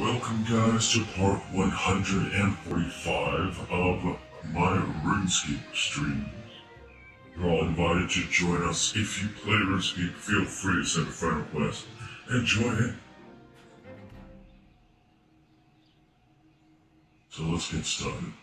Welcome guys to part 145 of my RuneScape streams. You're all invited to join us. If you play RuneScape, feel free to send a friend request and join in. So let's get started.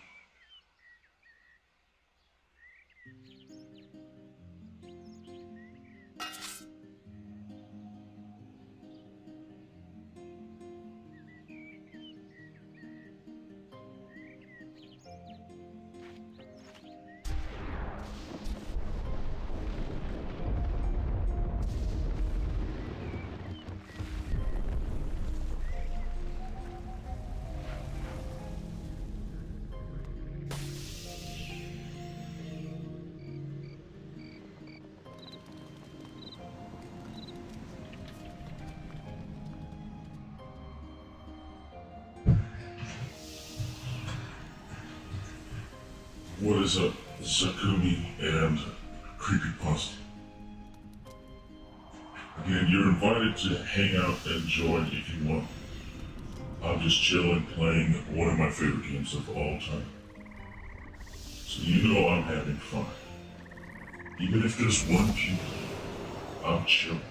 What is up, Zakumi and Creepypasta? Again, you're invited to hang out and join if you want. I'm just chilling, playing one of my favorite games of all time. So you know I'm having fun. Even if there's one people, I'm chilling.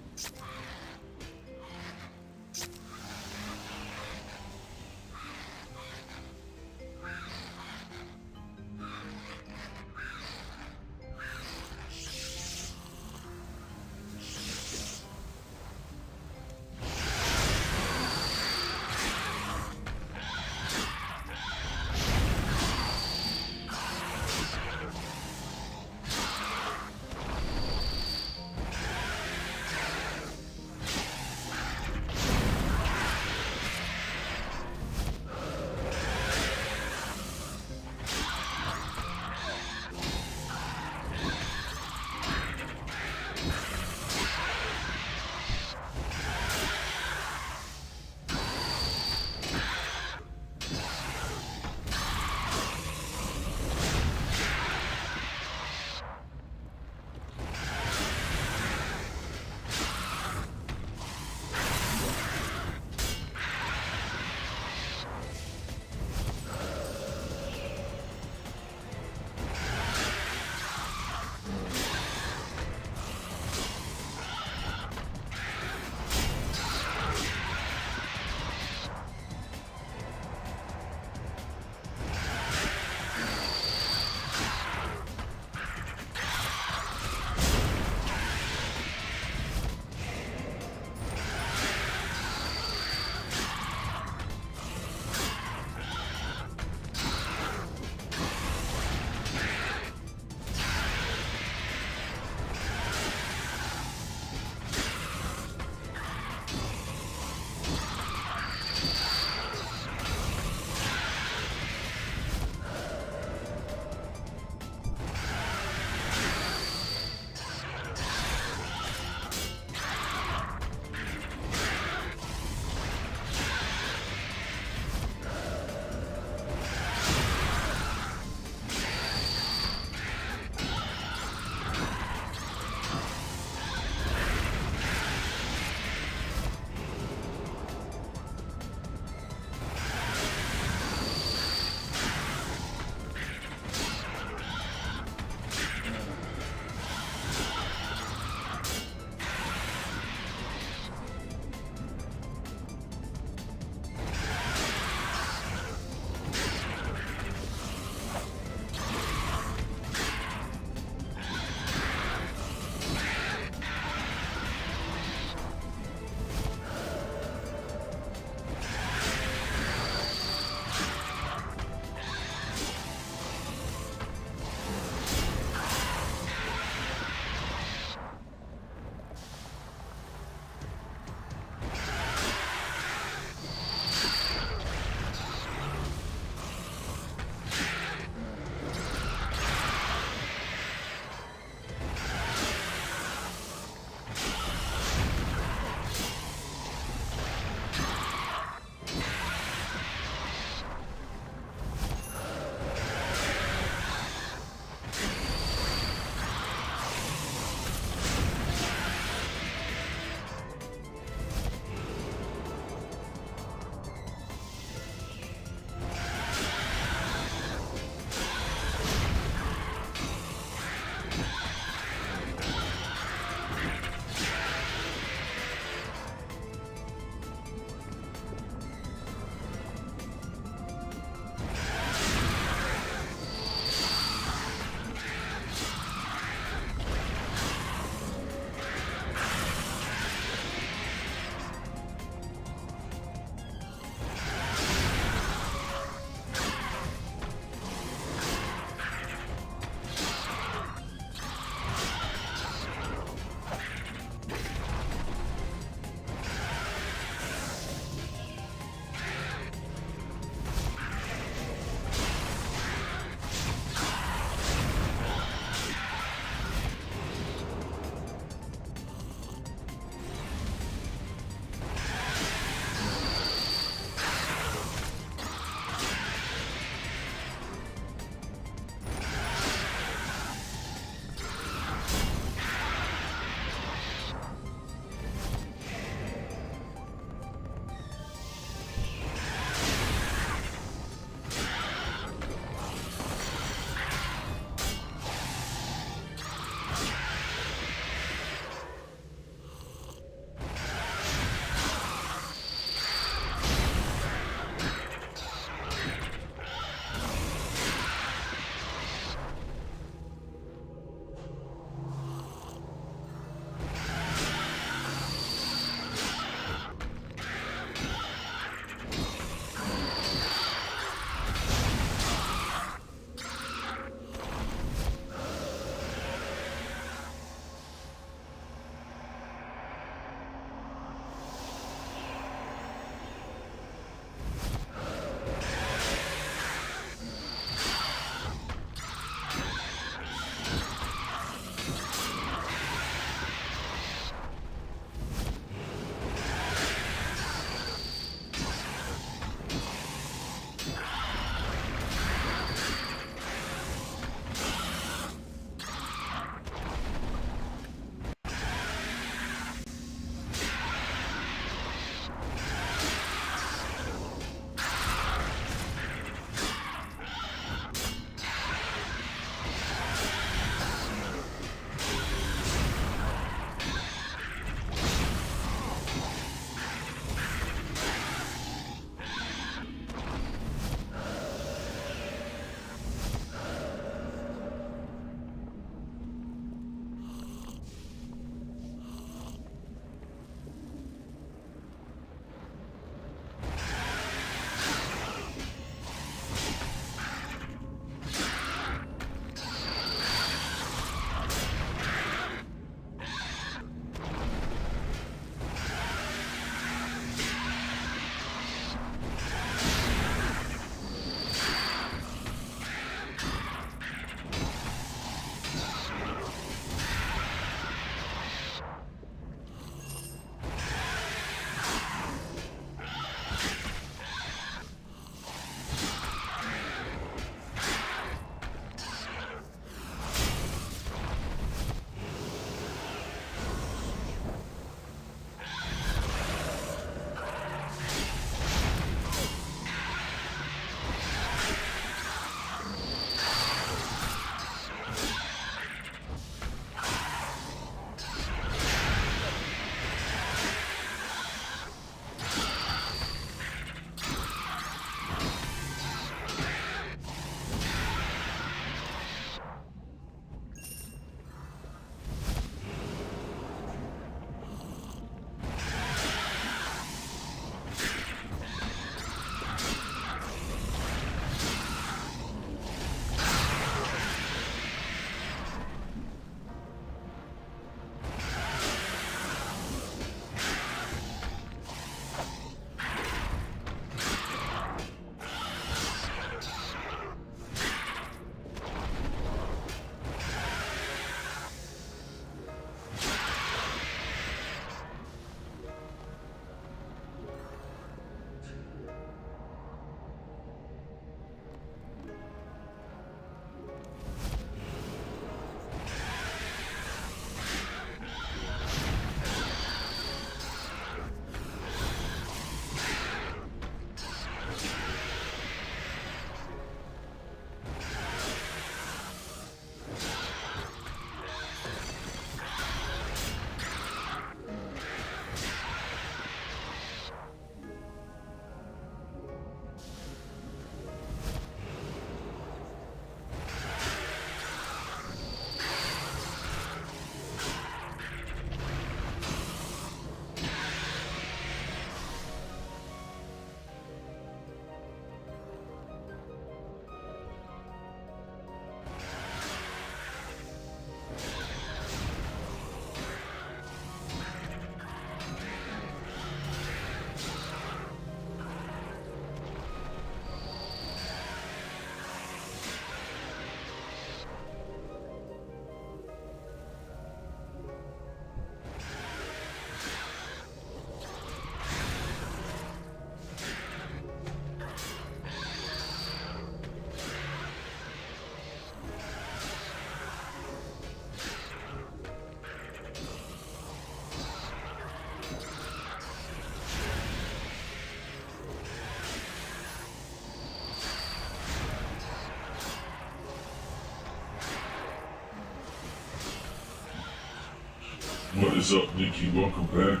What is up, Nikki? Welcome back.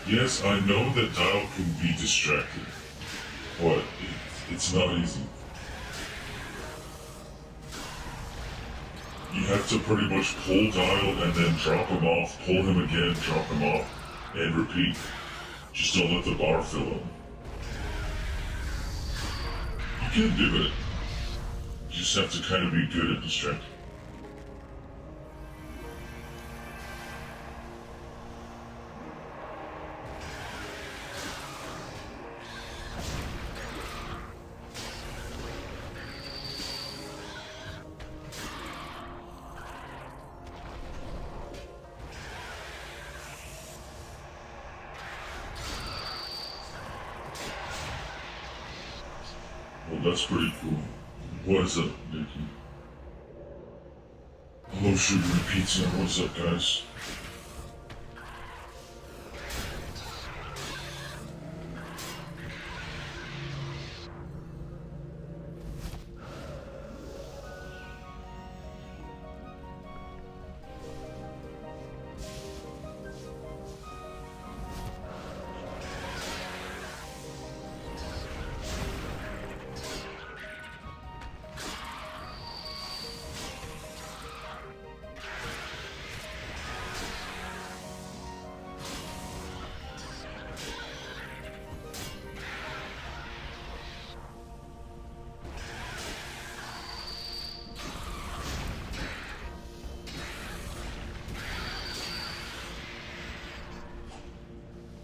Yes, I know that Dial can be distracted, but it's not easy. You have to pretty much pull Dial and then drop him off, pull him again, drop him off, and repeat. Just don't let the bar fill up. You can do it. You just have to kind of be good at distracting. Well, that's pretty cool. What is up, Nikki? Hello, Sugar and Pizza. What's up, guys?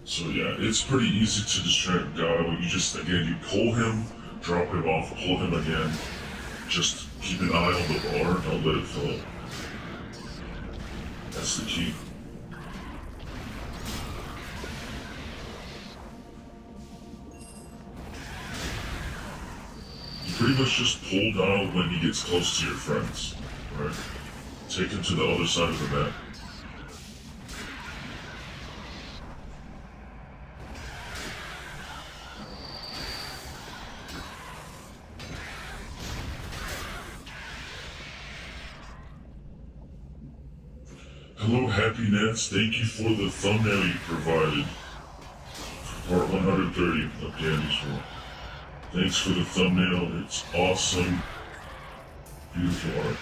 So yeah, it's pretty easy to distract Dial. You just, again, you pull him, drop him off, pull him again. Just keep an eye on the bar, don't let it fill up. That's the key. You pretty much just pull Dial when he gets close to your friends, right? Take him to the other side of the map. Hello, Happy Nats. Thank you for the thumbnail you provided for part 130 of Danny's World. Thanks for the thumbnail. It's awesome. Beautiful art.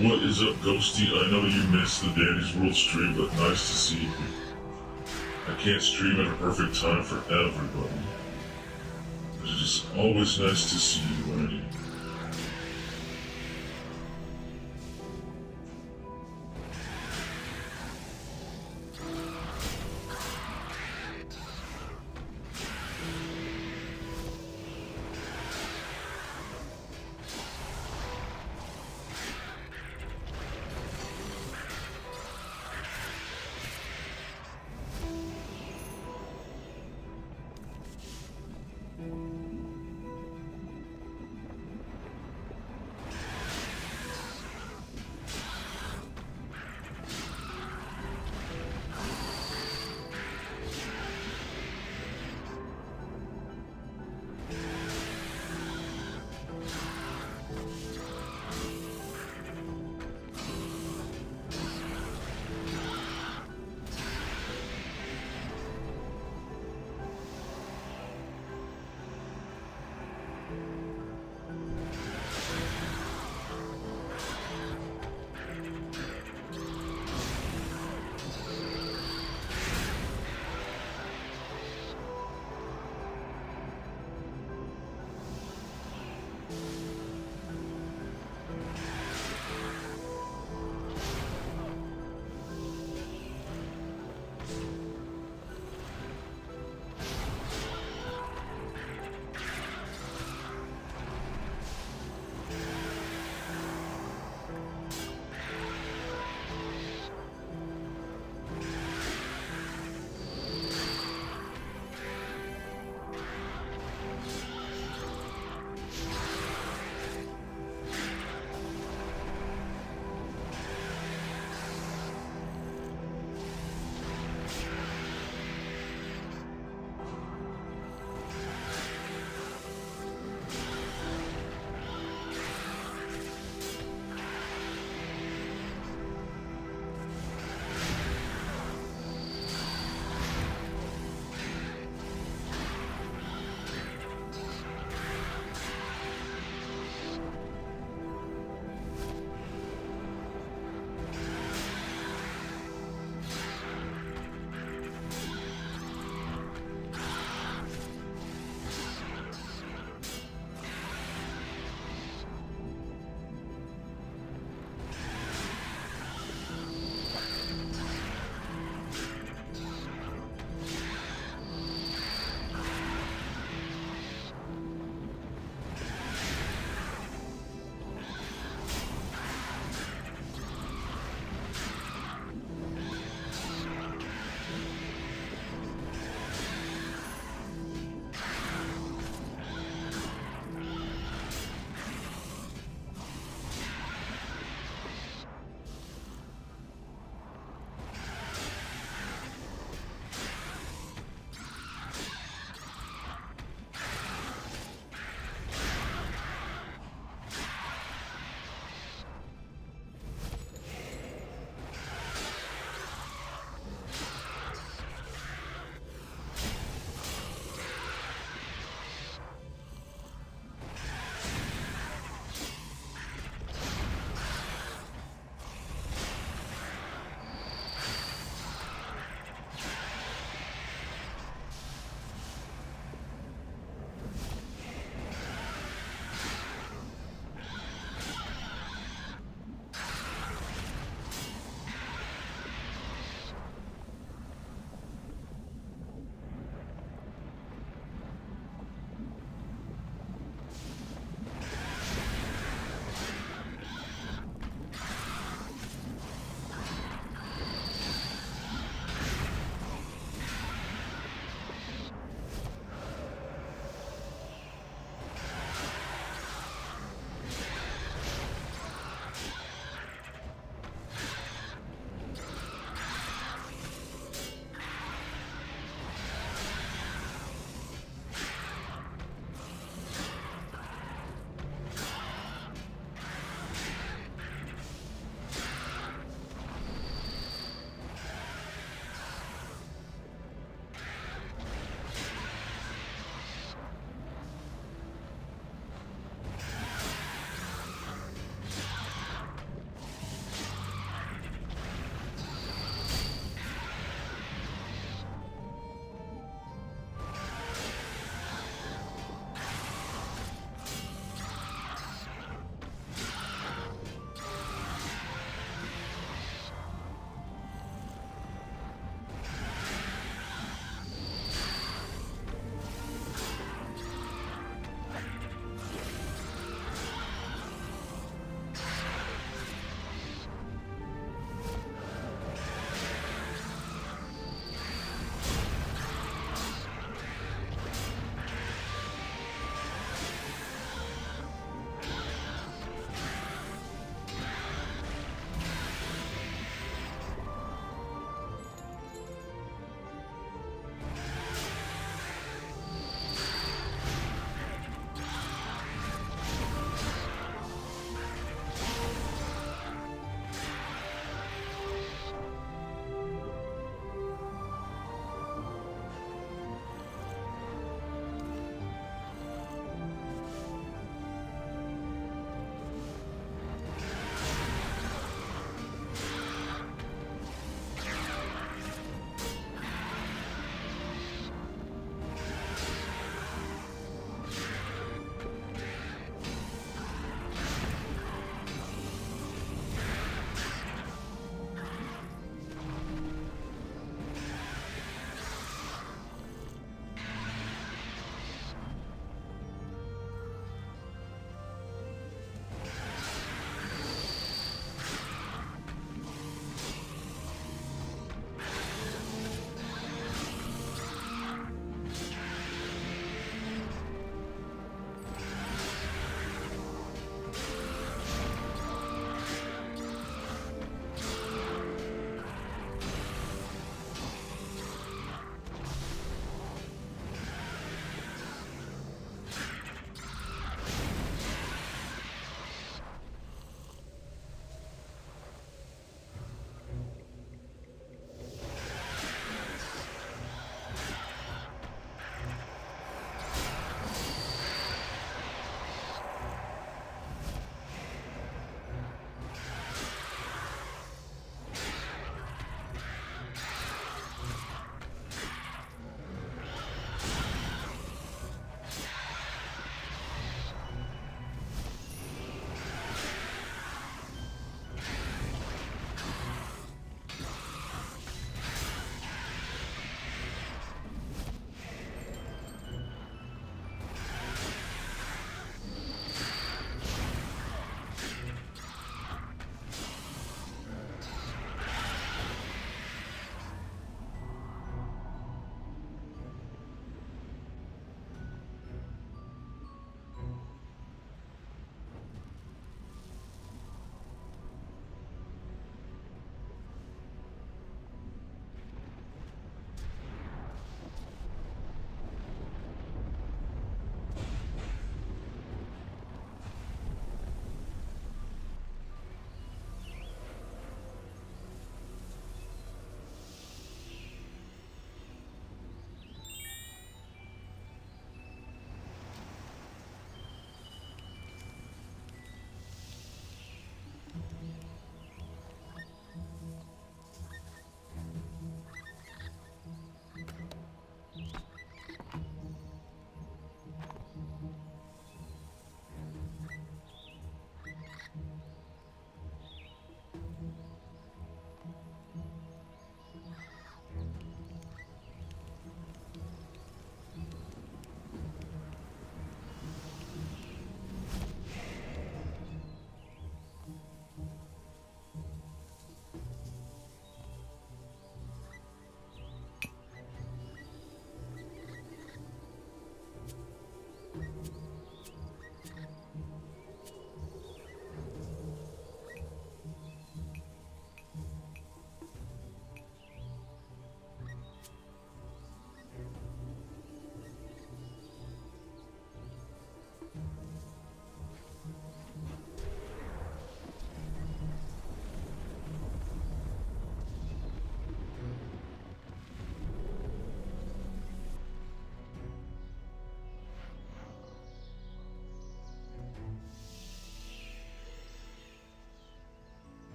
What is up, Ghosty? I know you missed the Danny's World stream, but nice to see you. I can't stream at a perfect time for everybody. But it is always nice to see you, Randy.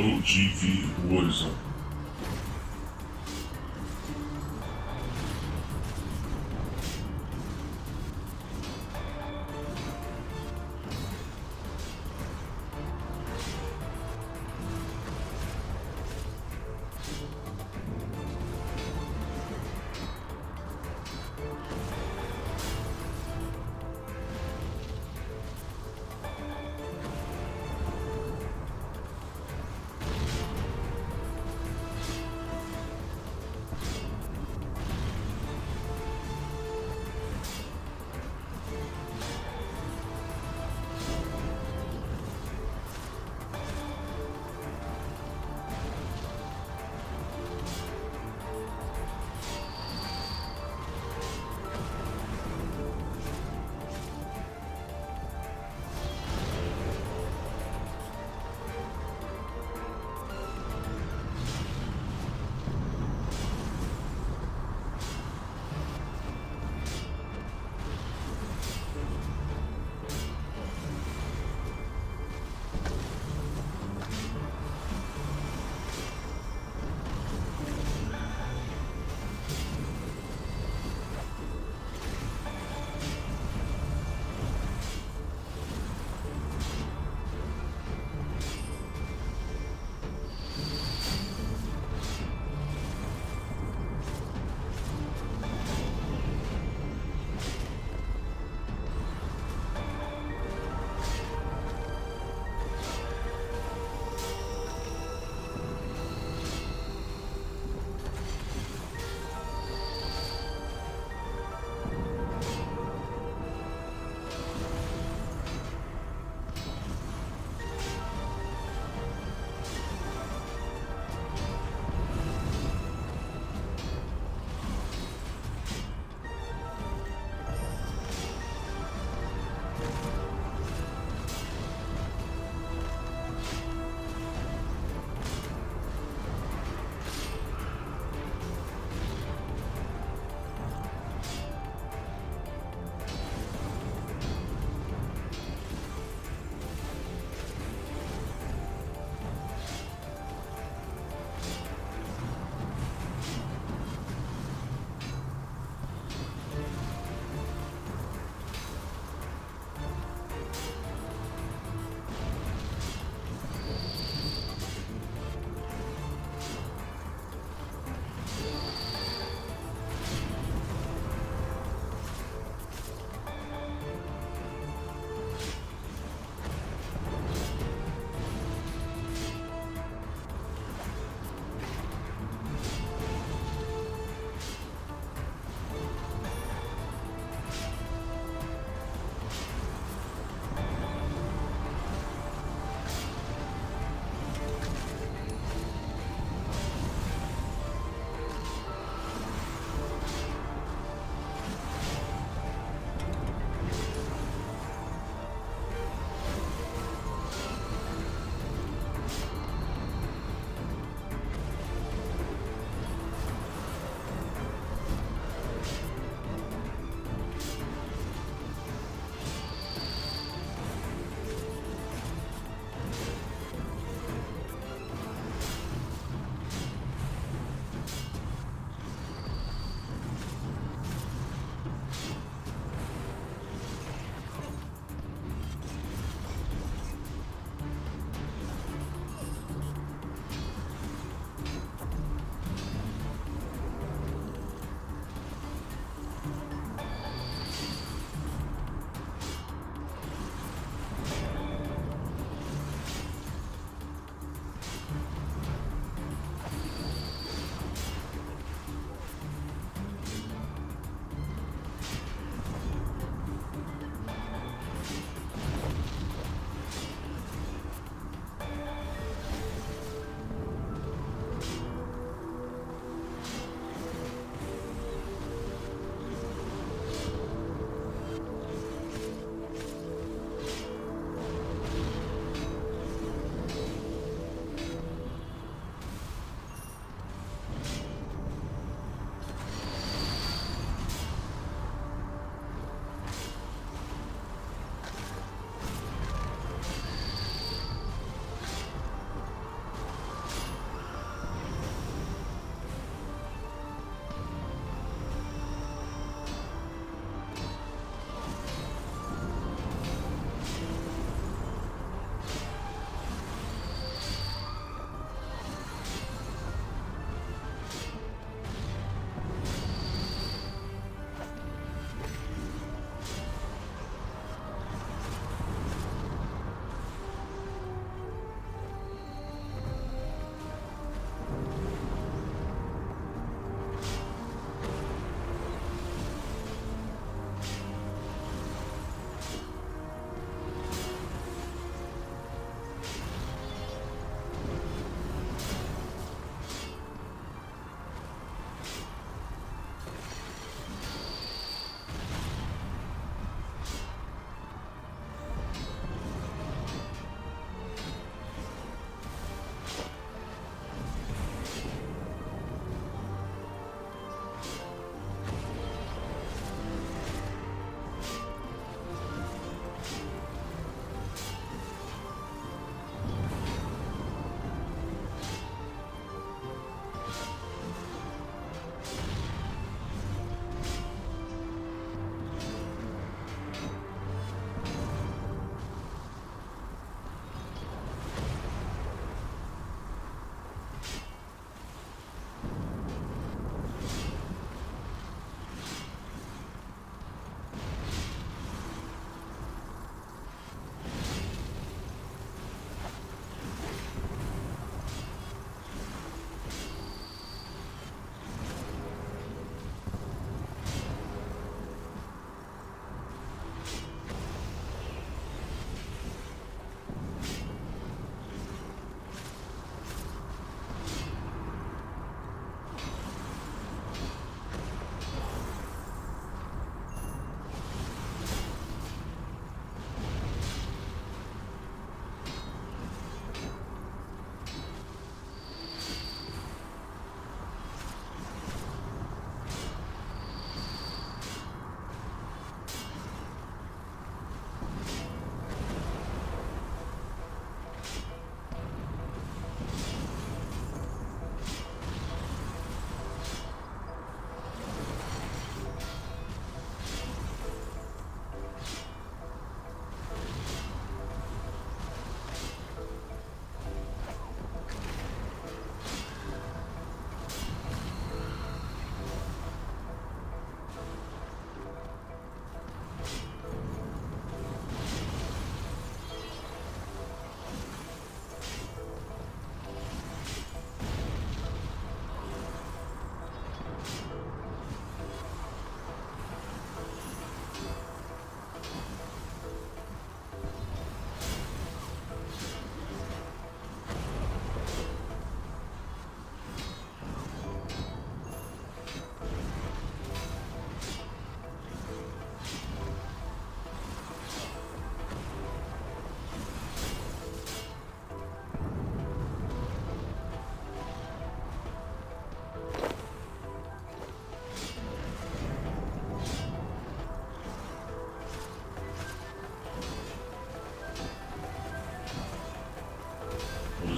GV, what is up?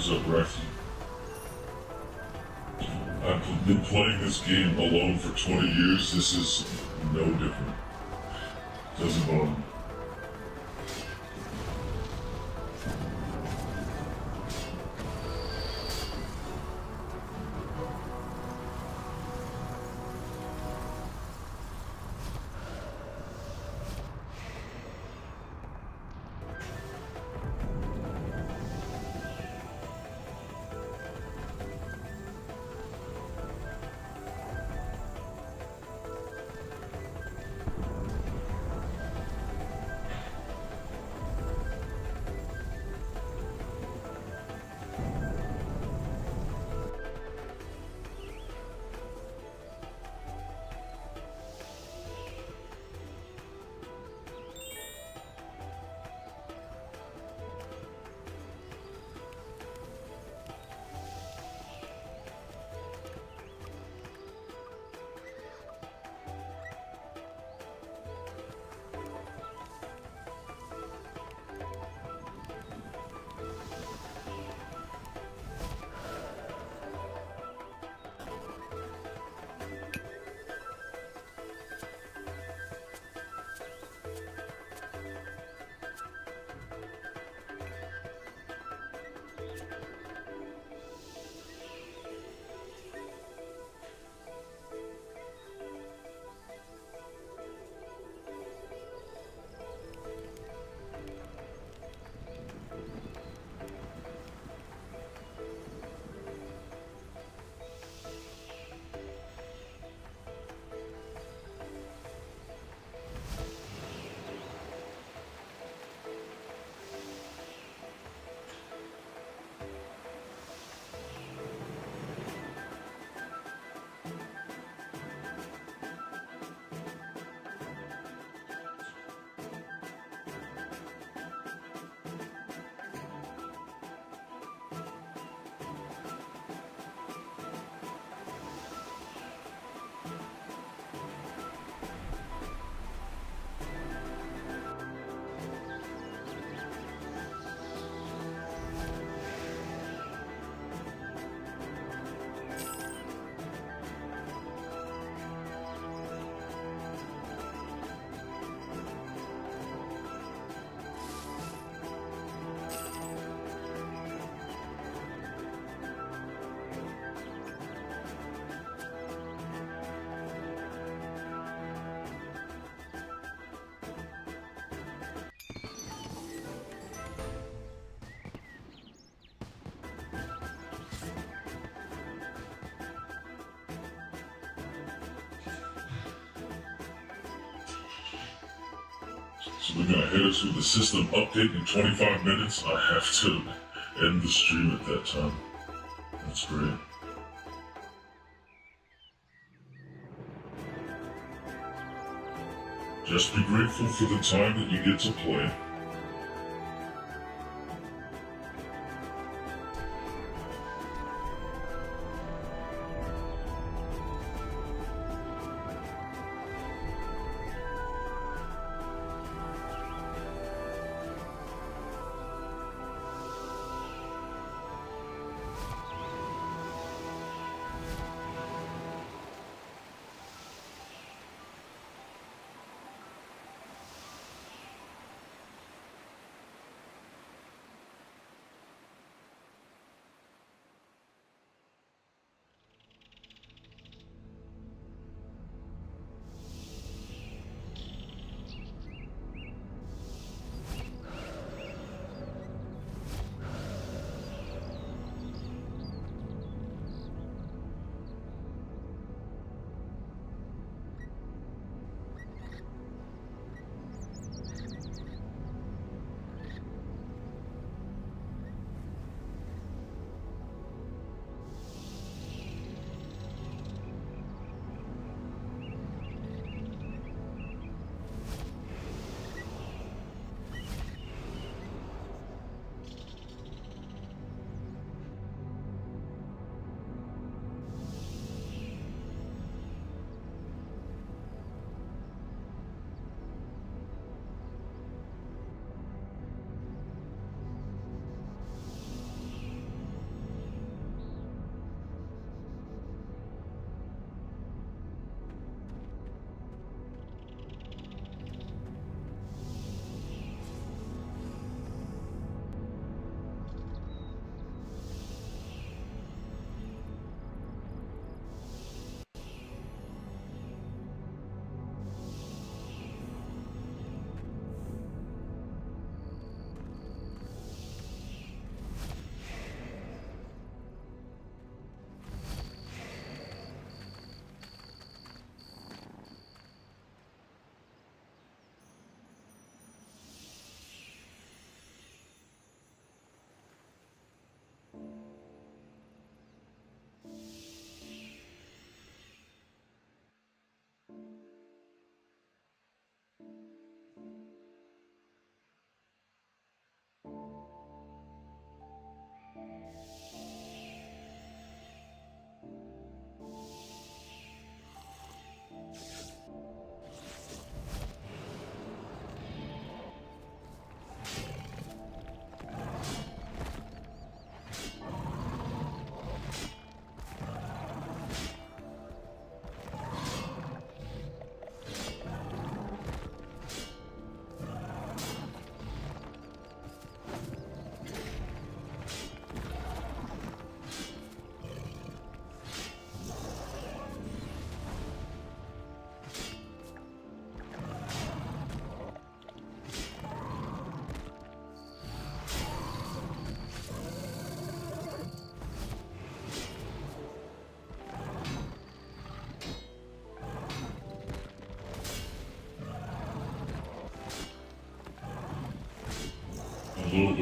is up, Rafi? I've been playing this game alone for 20 years. This is no different. Doesn't bother me. So we're gonna head us with the system update in 25 minutes. I have to end the stream at that time. That's great. Just be grateful for the time that you get to play.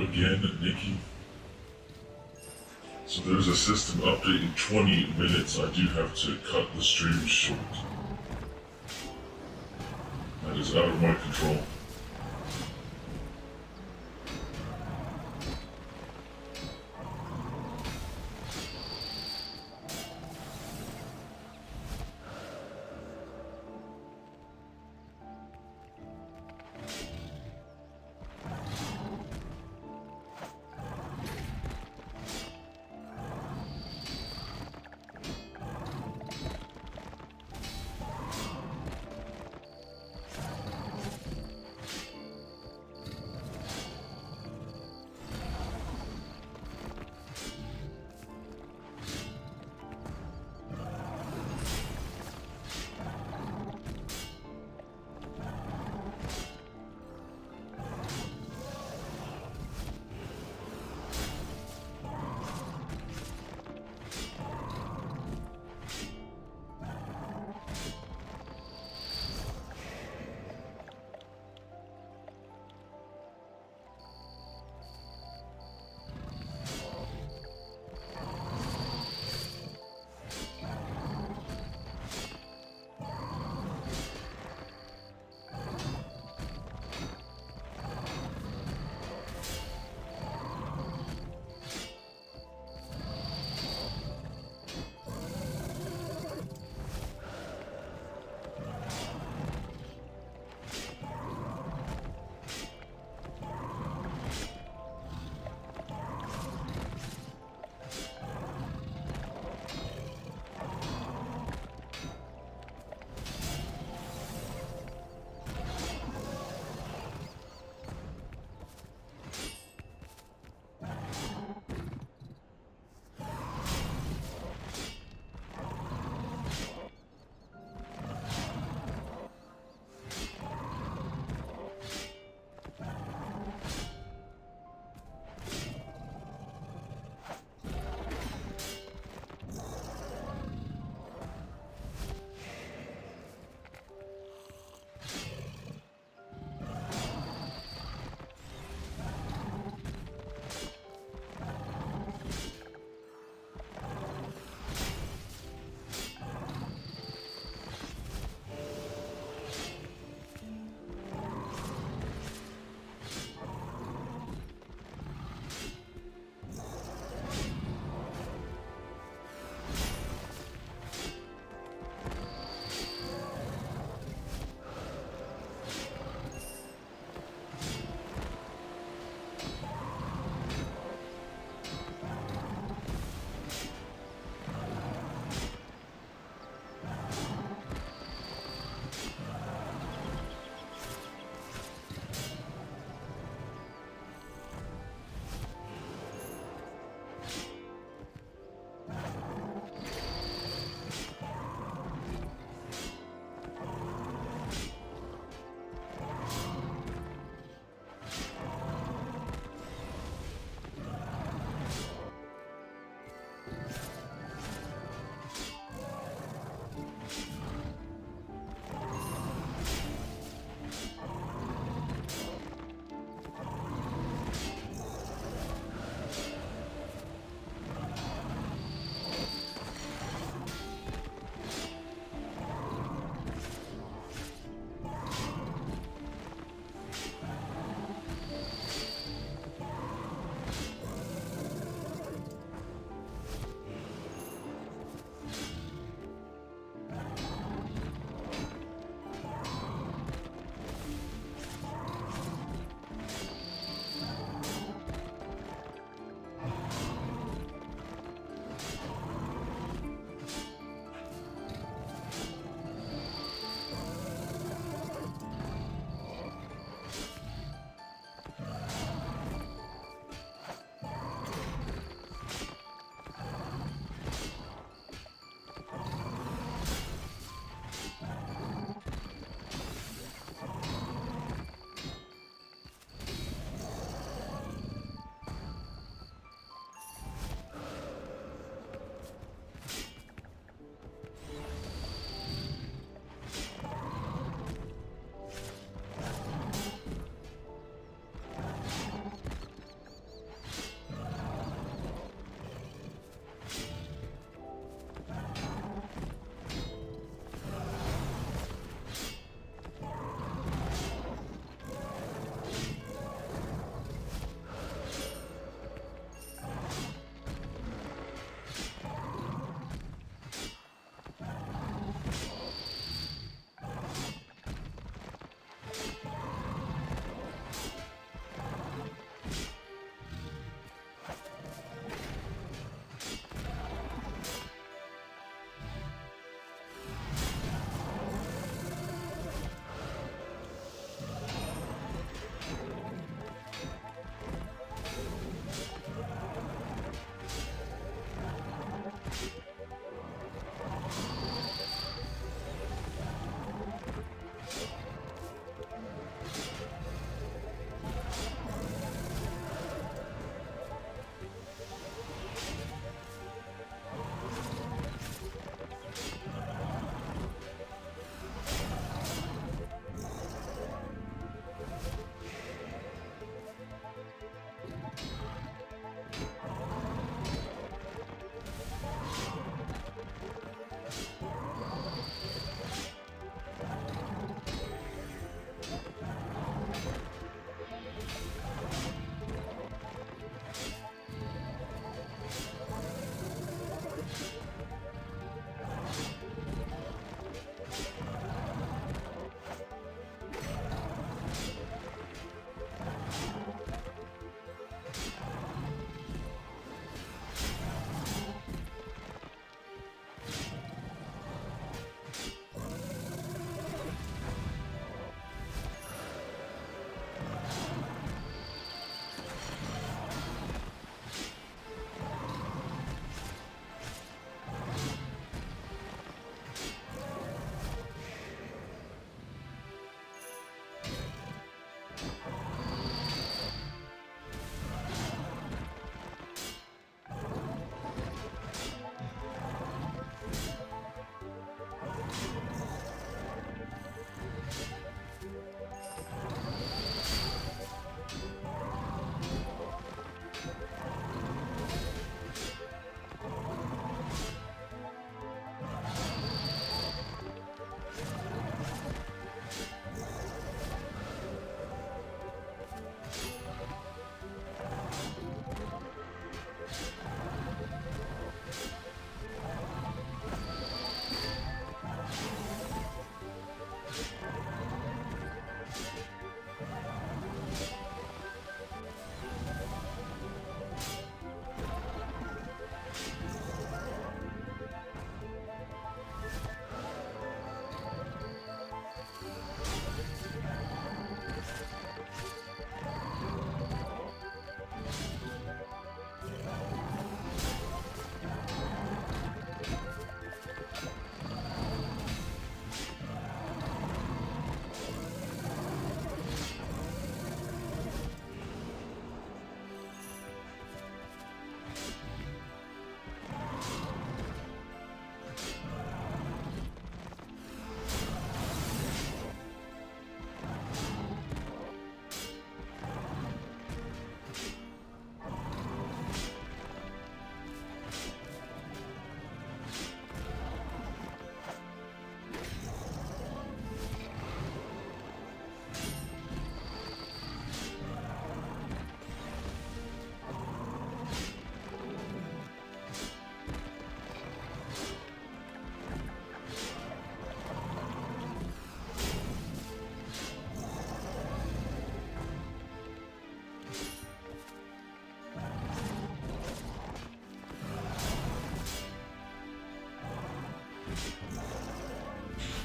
again, Nikki. So there's a system update in 20 minutes. I do have to cut the stream short. That is out of my control.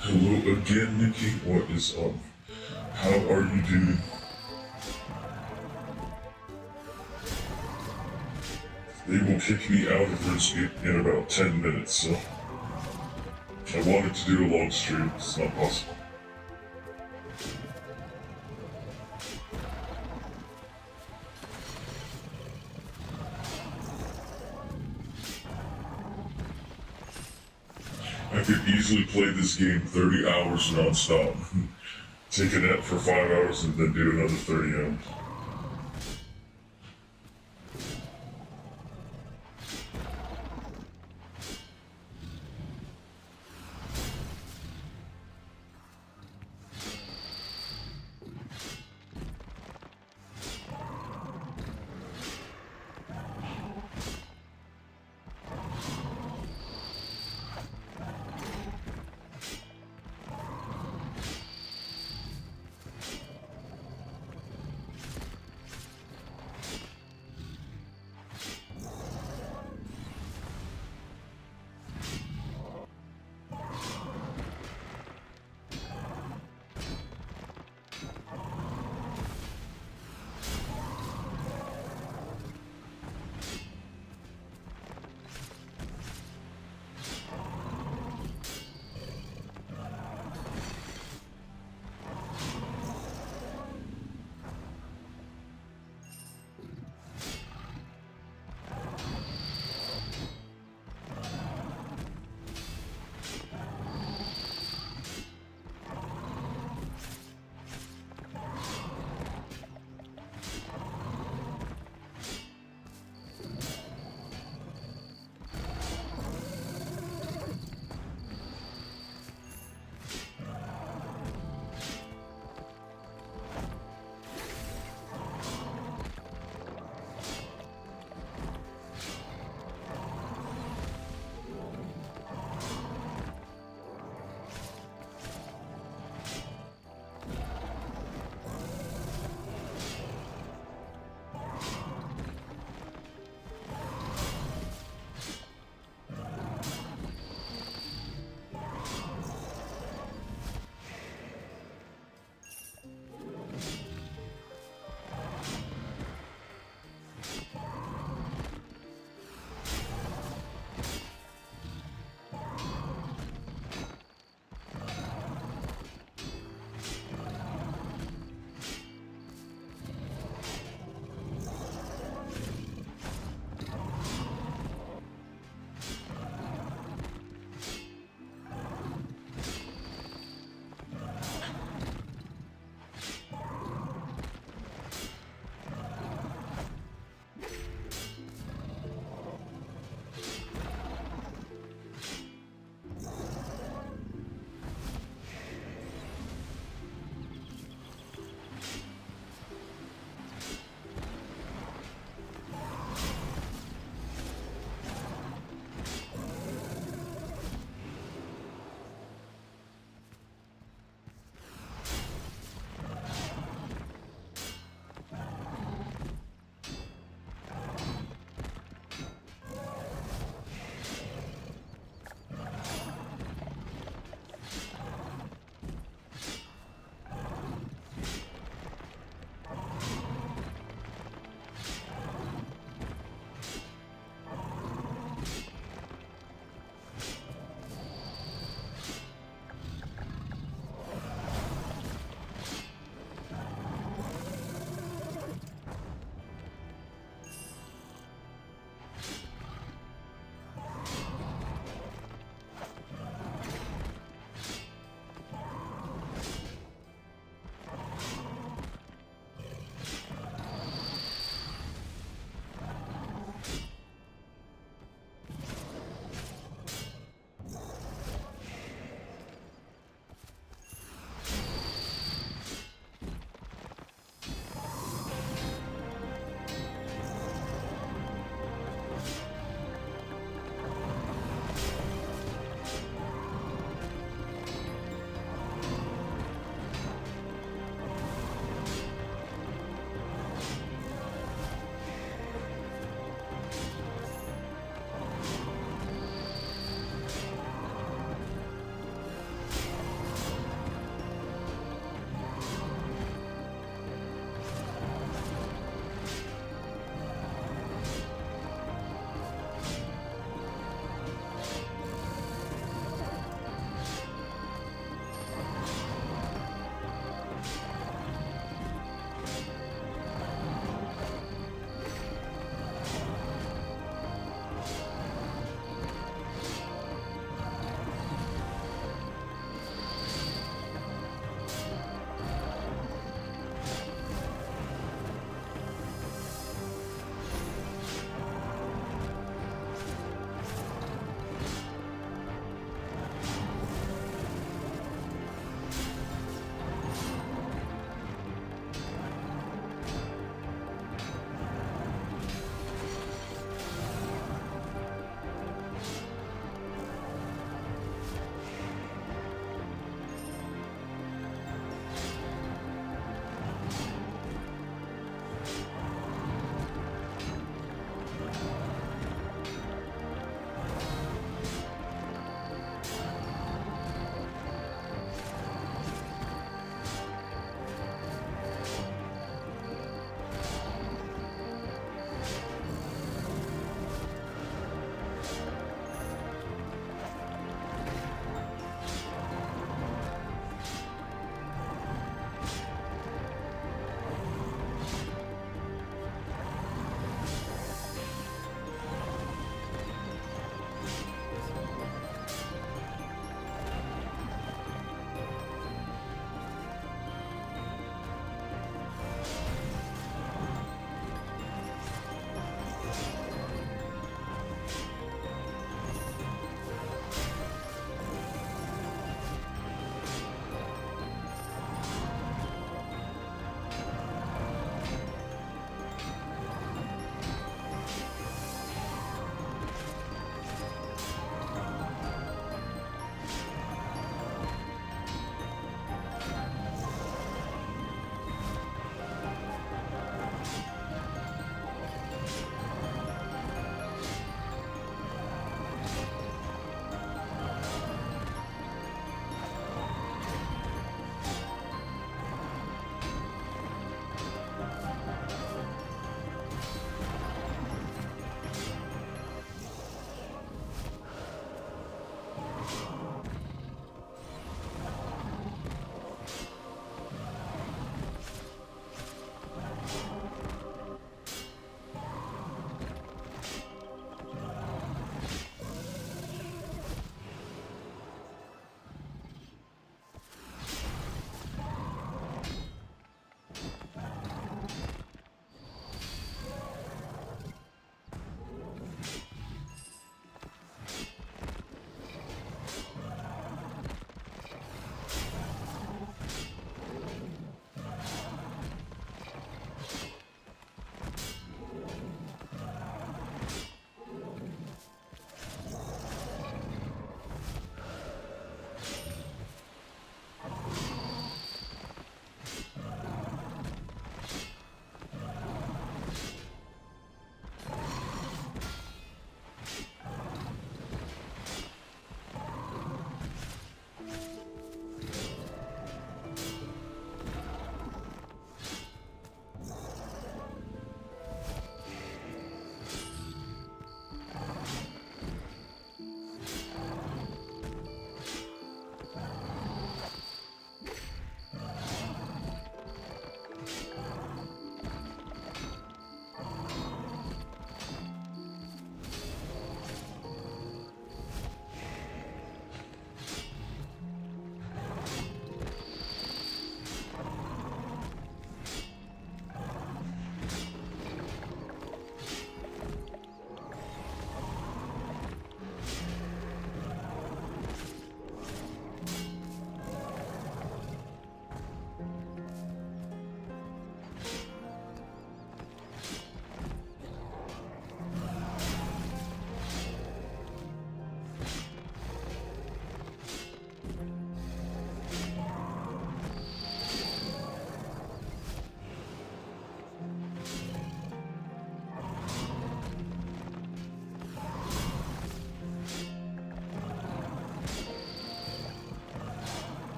Hello again, Nikki. What is up? How are you doing? They will kick me out of RuneScape in about 10 minutes, so I wanted to do a long stream. It's not possible. I could easily play this game 30 hours non-stop. Take a nap for 5 hours and then do another 30 hours.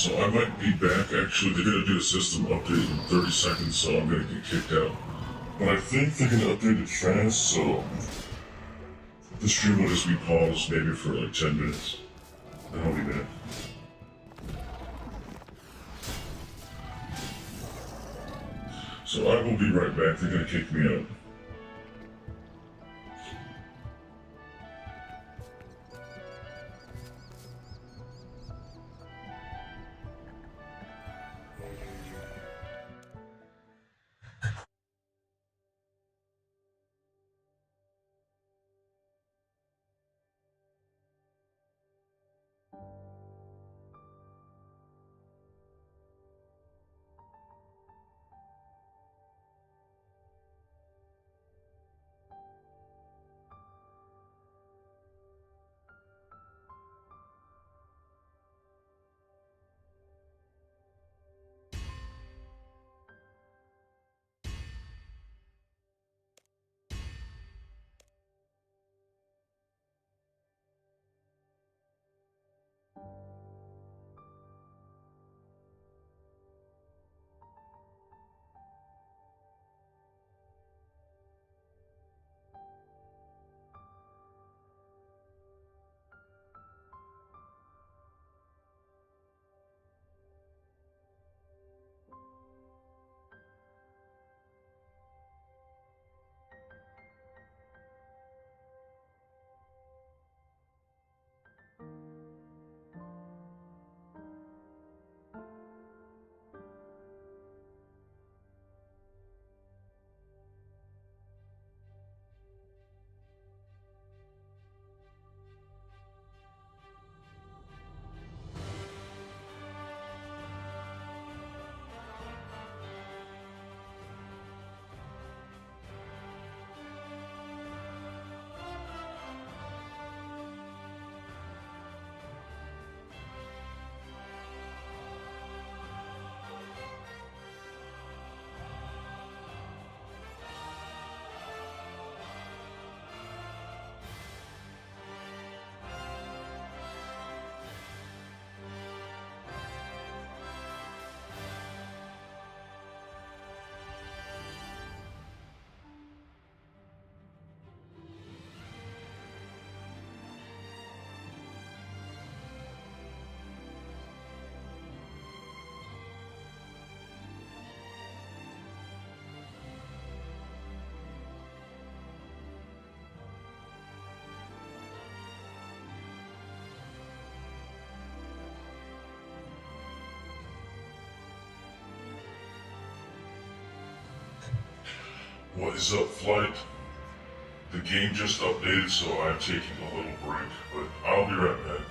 So I might be back. Actually, they're gonna do a system update in 30 seconds, so I'm gonna get kicked out. But I think they're gonna update it fast, so the stream will just be paused maybe for like 10 minutes. Then I'll be back. So I will be right back. They're gonna kick me out. What is up, Flight? The game just updated, so I'm taking a little break, but I'll be right back.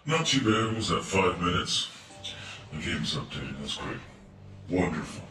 Not too bad. Was that 5 minutes? The game's updated. That's great. Wonderful.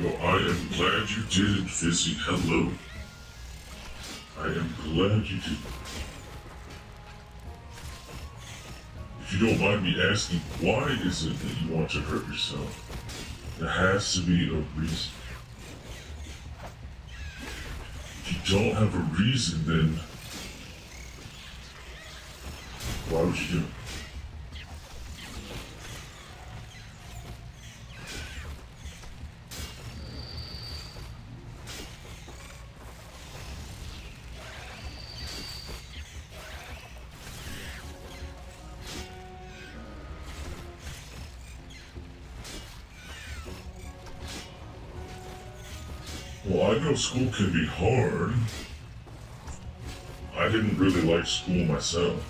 Well, I am glad you did it, Fizzy. Hello. I am glad you did. If you don't mind me asking, why is it that you want to hurt yourself? There has to be a reason. If you don't have a reason, then why would you do it? Well, I know school can be hard. I didn't really like school myself.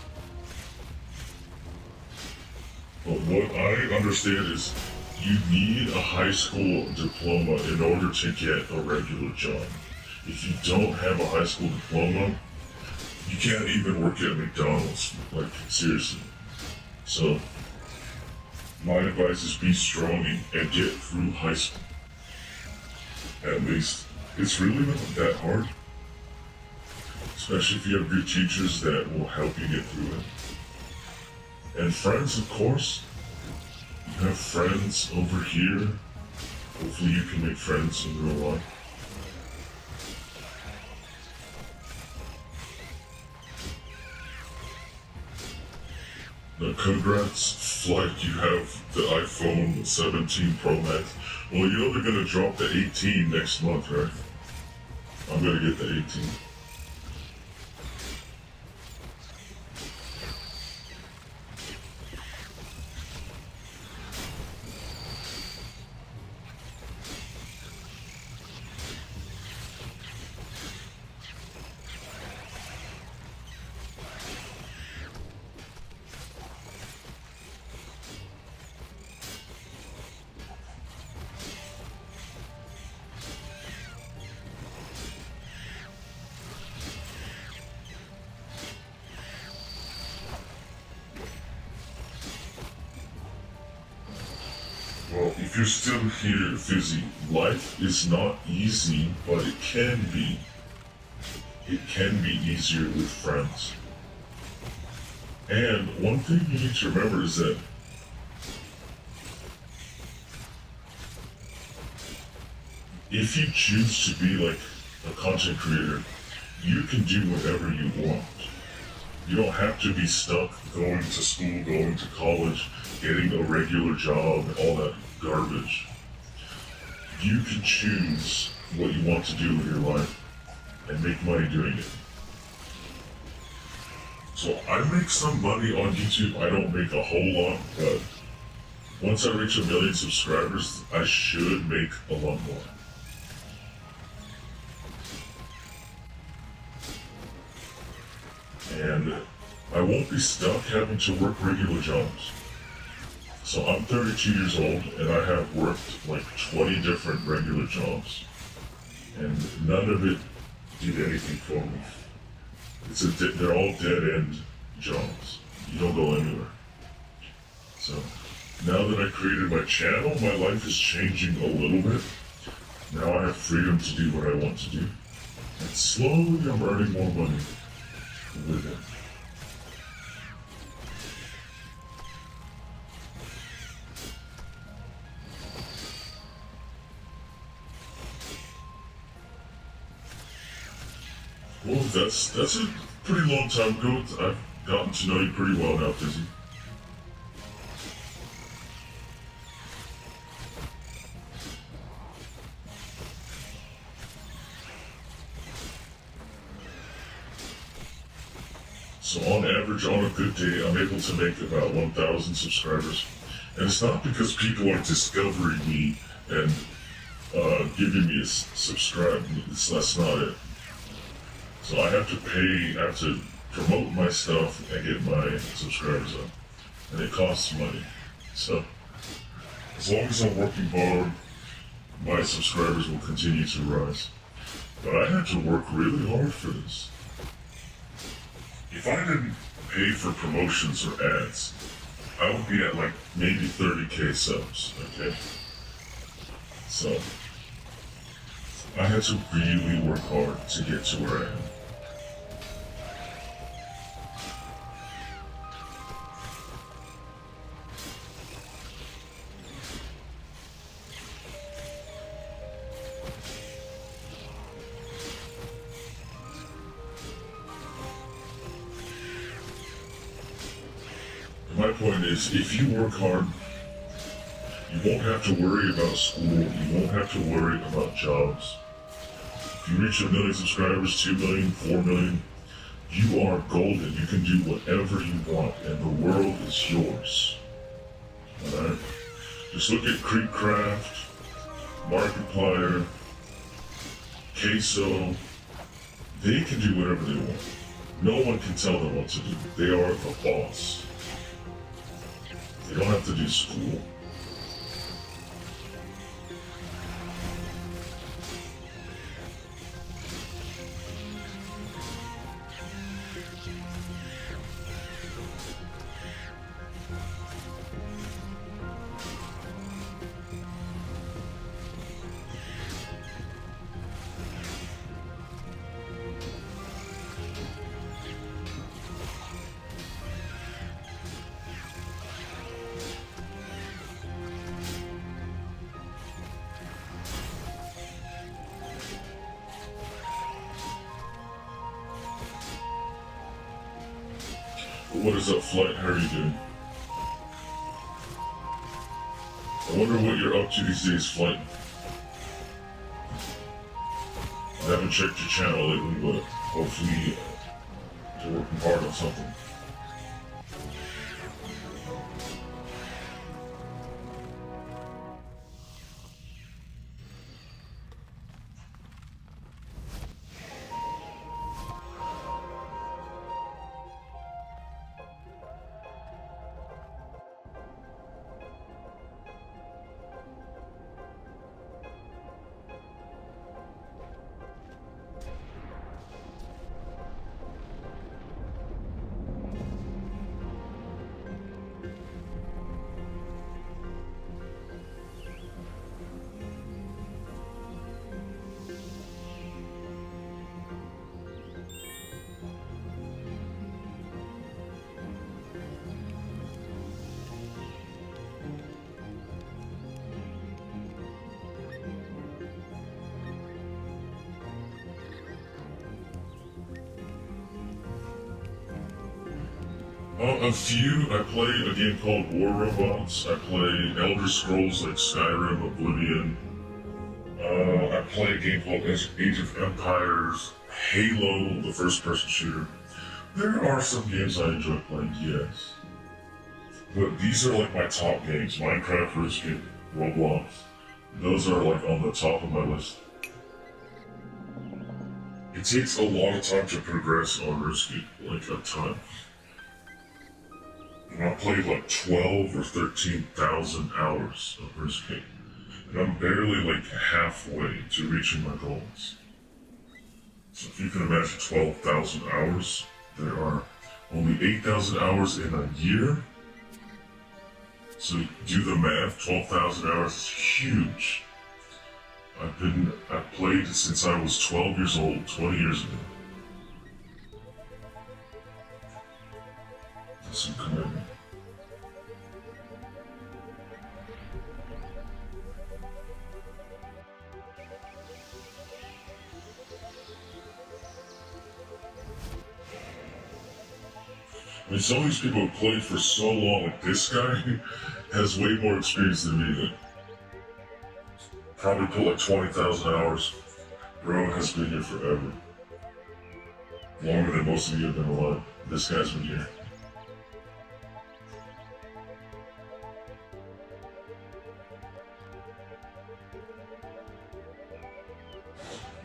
But what I understand is you need a high school diploma in order to get a regular job. If you don't have a high school diploma, you can't even work at McDonald's. Like, seriously. So, my advice is be strong and get through high school. At least, it's really not that hard. Especially if you have good teachers that will help you get through it. And friends, of course. You have friends over here. Hopefully you can make friends in real life. Now, congrats, Flight, you have the iPhone 17 Pro Max. Well, you know they're gonna drop the 18 next month, right? I'm gonna get the 18. Well, if you're still here, Fizzy, life is not easy, but it can be. It can be easier with friends. And one thing you need to remember is that if you choose to be like a content creator, you can do whatever you want. You don't have to be stuck going to school, going to college, getting a regular job, all that garbage. You can choose what you want to do with your life and make money doing it. So I make some money on YouTube. I don't make a whole lot, but once I reach 1 million subscribers, I should make a lot more. And I won't be stuck having to work regular jobs. So I'm 32 years old and I have worked like 20 different regular jobs. And none of it did anything for me. They're all dead-end jobs. You don't go anywhere. So now that I created my channel, my life is changing a little bit. Now I have freedom to do what I want to do. And slowly I'm earning more money with it. Well, that's a pretty long time ago. I've gotten to know you pretty well now, Fizzy. So on average, on a good day, I'm able to make about 1,000 subscribers. And it's not because people are discovering me and giving me a subscribe. That's not it. So I have to pay, I have to promote my stuff and get my subscribers up. And it costs money. So as long as I'm working hard, my subscribers will continue to rise. But I had to work really hard for this. If I didn't pay for promotions or ads, I would be at like maybe 30k subs, okay? So I had to really work hard to get to where I am. My point is, if you work hard, you won't have to worry about school, you won't have to worry about jobs. If you reach 1 million subscribers, 2 million, 4 million, you are golden. You can do whatever you want, and the world is yours. Alright? Just look at Creepcraft, Markiplier, Queso. They can do whatever they want. No one can tell them what to do. They are the boss. They don't have to do school. What is up, Flight? How are you doing? I wonder what you're up to these days, Flight. I haven't checked your channel lately, but hopefully you're working hard on something. A few. I play a game called War Robots. I play Elder Scrolls like Skyrim, Oblivion. I play a game called Age of Empires, Halo, the first-person shooter. There are some games I enjoy playing, yes. But these are like my top games. Minecraft, RuneScape, Roblox. Those are like on the top of my list. It takes a lot of time to progress on RuneScape, like a ton. And I played like 12 or 13,000 hours of RuneScape. And I'm barely like halfway to reaching my goals. So if you can imagine 12,000 hours, there are only 8,000 hours in a year. So do the math, 12,000 hours is huge. I've played since I was 12 years old, 20 years ago. That's some commitment. I mean, some of these people have played for so long, like this guy has way more experience than me. Probably put like 20,000 hours. Bro has been here forever. Longer than most of you have been alive. This guy's been here.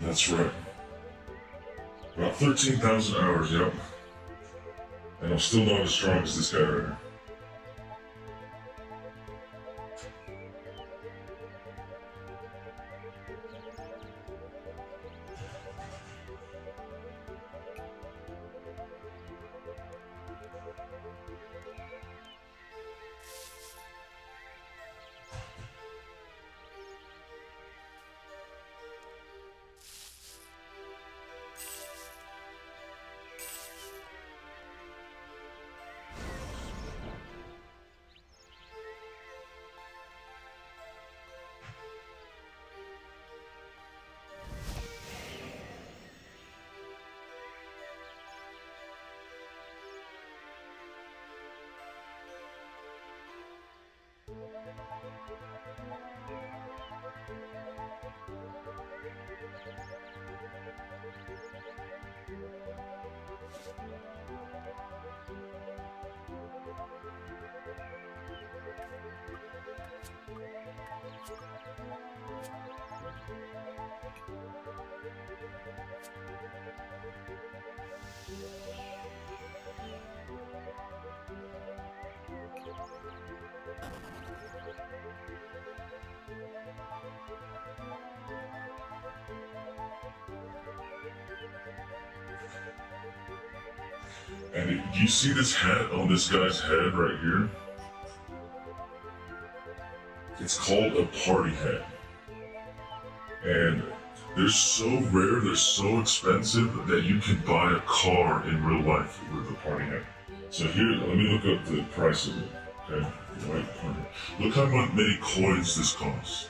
That's right. About 13,000 hours, yep. And I'm still not as strong as this guy right here. And do you see this hat on this guy's head right here? It's called a party hat. And they're so rare, they're so expensive that you can buy a car in real life with a party hat. So here, let me look up the price of it, okay? Look how many coins this costs.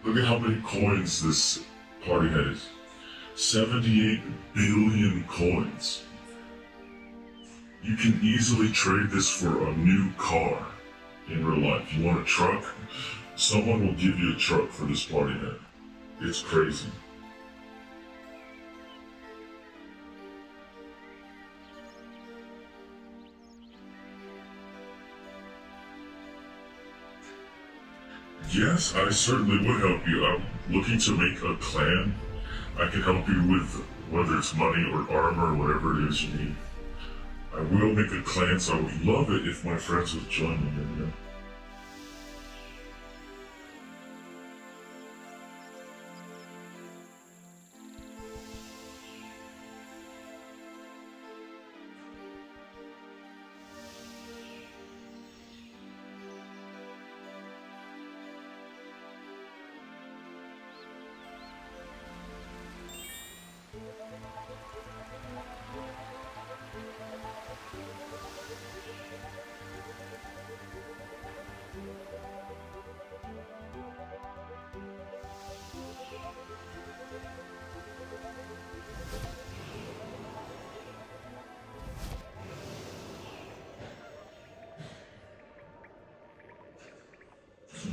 Look at how many coins this party hat is. 78 billion coins. You can easily trade this for a new car in real life. You want a truck? Someone will give you a truck for this party hat. It's crazy. Yes, I certainly would help you. I'm looking to make a clan. I can help you with whether it's money or armor or whatever it is you need. I will make a clan, so I would love it if my friends would join me in there.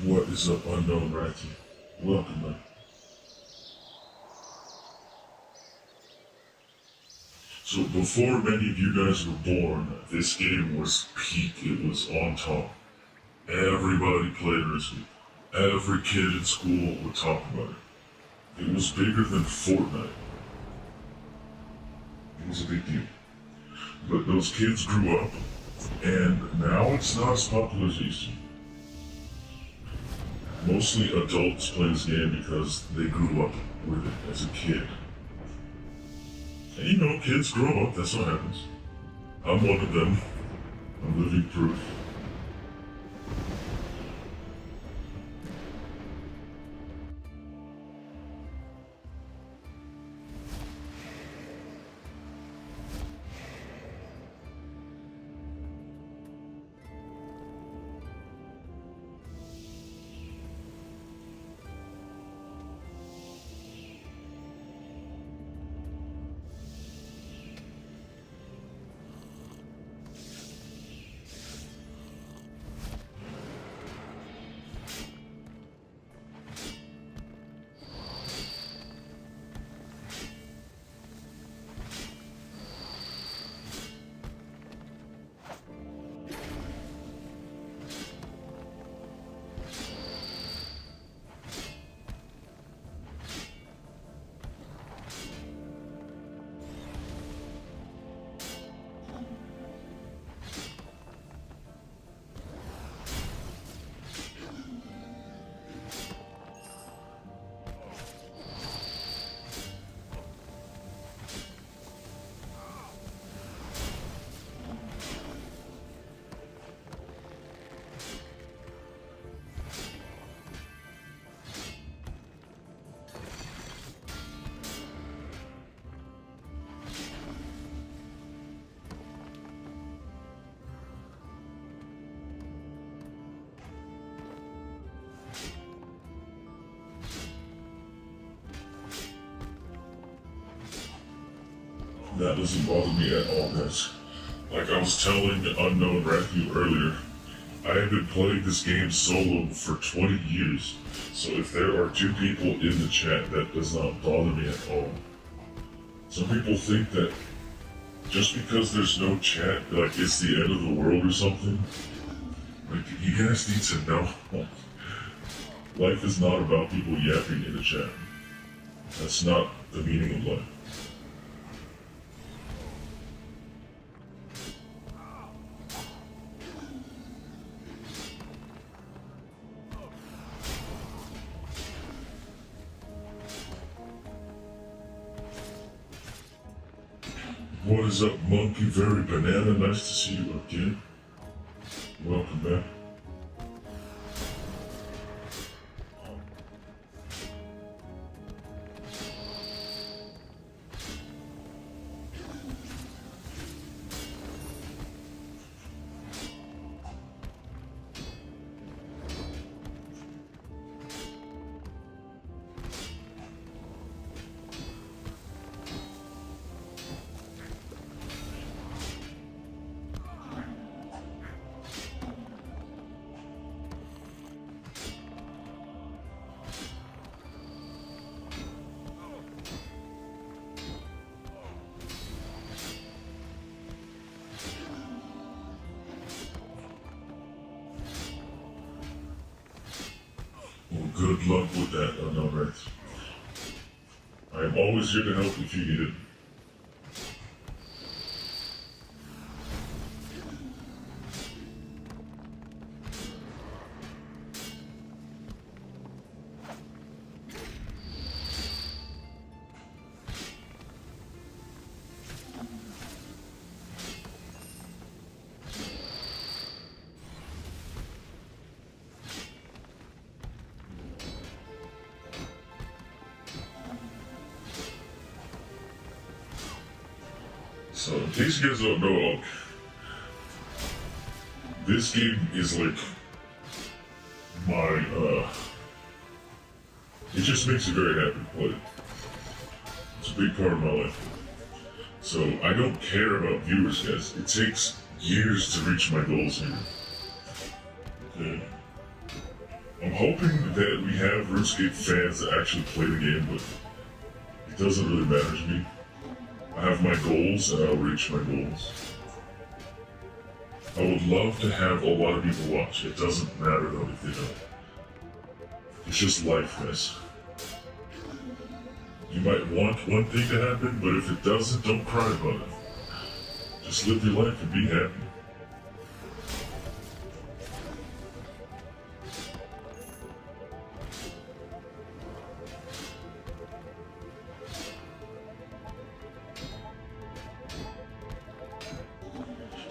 What is up, unknown Ratty? Welcome, man. So before many of you guys were born, this game was peak. It was on top. Everybody played RuneScape. Every kid in school would talk about it. It was bigger than Fortnite. It was a big deal. But those kids grew up, and now it's not as popular as it used to be. Mostly adults play this game because they grew up with it as a kid. And you know, kids grow up, that's what happens. I'm one of them. I'm living proof. That doesn't bother me at all, guys. Like I was telling Unknown Rathu earlier, I have been playing this game solo for 20 years, so if there are 2 people in the chat, that does not bother me at all. Some people think that just because there's no chat, like it's the end of the world or something. Like, you guys need to know, life is not about people yapping in the chat. That's not the meaning of life. What is up, Monkey Very Banana? Nice to see you again. Welcome back. Well, good luck with that, Unknown Rex. I am always here to help if you need it. So, in case you guys don't know, this game is like my, it just makes me very happy to play. It's a big part of my life. So, I don't care about viewers, guys. It takes years to reach my goals here. Okay. I'm hoping that we have RuneScape fans that actually play the game, but it doesn't really matter to me. I have my goals and I'll reach my goals. I would love to have a lot of people watch. It doesn't matter though if they don't. It's just life, guys. You might want one thing to happen, but if it doesn't, don't cry about it. Just live your life and be happy.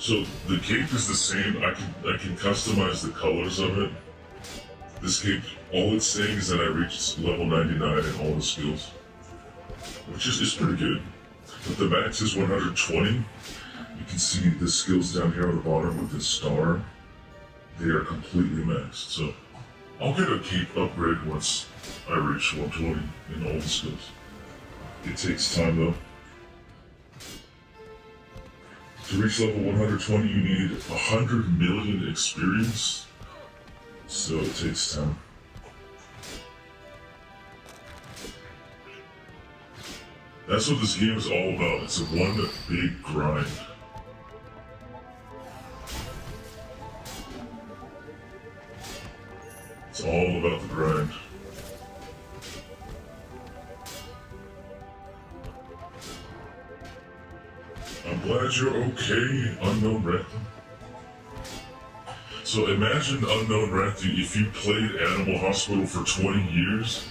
So the cape is the same. I can customize the colors of it. This cape, all it's saying is that I reached level 99 in all the skills, which is pretty good. But the max is 120. You can see the skills down here on the bottom with the star. They are completely maxed. So I'll get a cape upgrade once I reach 120 in all the skills. It takes time though. To reach level 120, you need 100 million experience, so it takes time. That's what this game is all about. It's a one big grind. It's all about the grind. I'm glad you're okay, Unknown Rectum. So imagine, Unknown Rectum, if you played Animal Hospital for 20 years,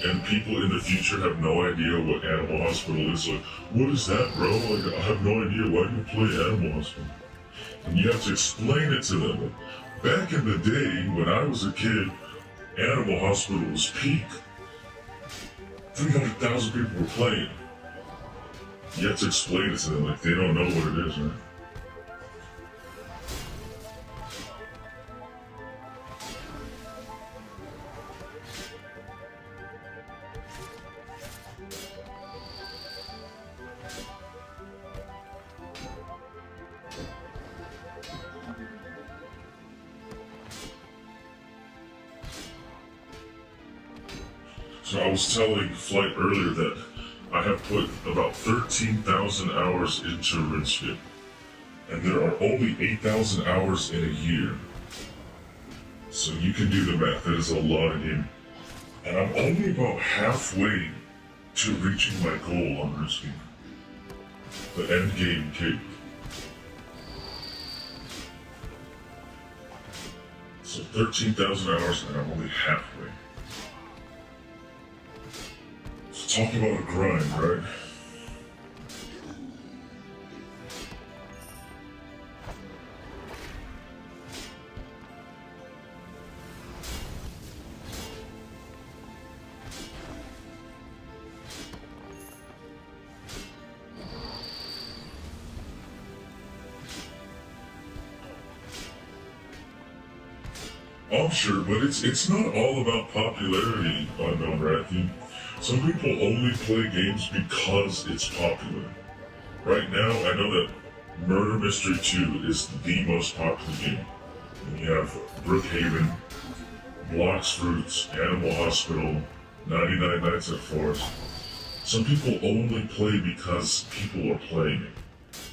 and people in the future have no idea what Animal Hospital is. Like, what is that, bro? Like, I have no idea. Why do you play Animal Hospital? And you have to explain it to them. Back in the day, when I was a kid, Animal Hospital was peak. 300,000 people were playing. You have to explain it to them, like they don't know what it is, right? So I was telling Flight earlier that I have put about 13,000 hours into RuneScape, and there are only 8,000 hours in a year. So you can do the math, that is a lot of game. And I'm only about halfway to reaching my goal on RuneScape. The end game cape. So 13,000 hours and I'm only halfway. So talk about a grind, right? I'm sure, but it's not all about popularity, Matthew. Some people only play games because it's popular. Right now, I know that Murder Mystery 2 is the most popular game. And you have Brookhaven, Blocks Fruits, Animal Hospital, 99 Nights at Forest. Some people only play because people are playing it.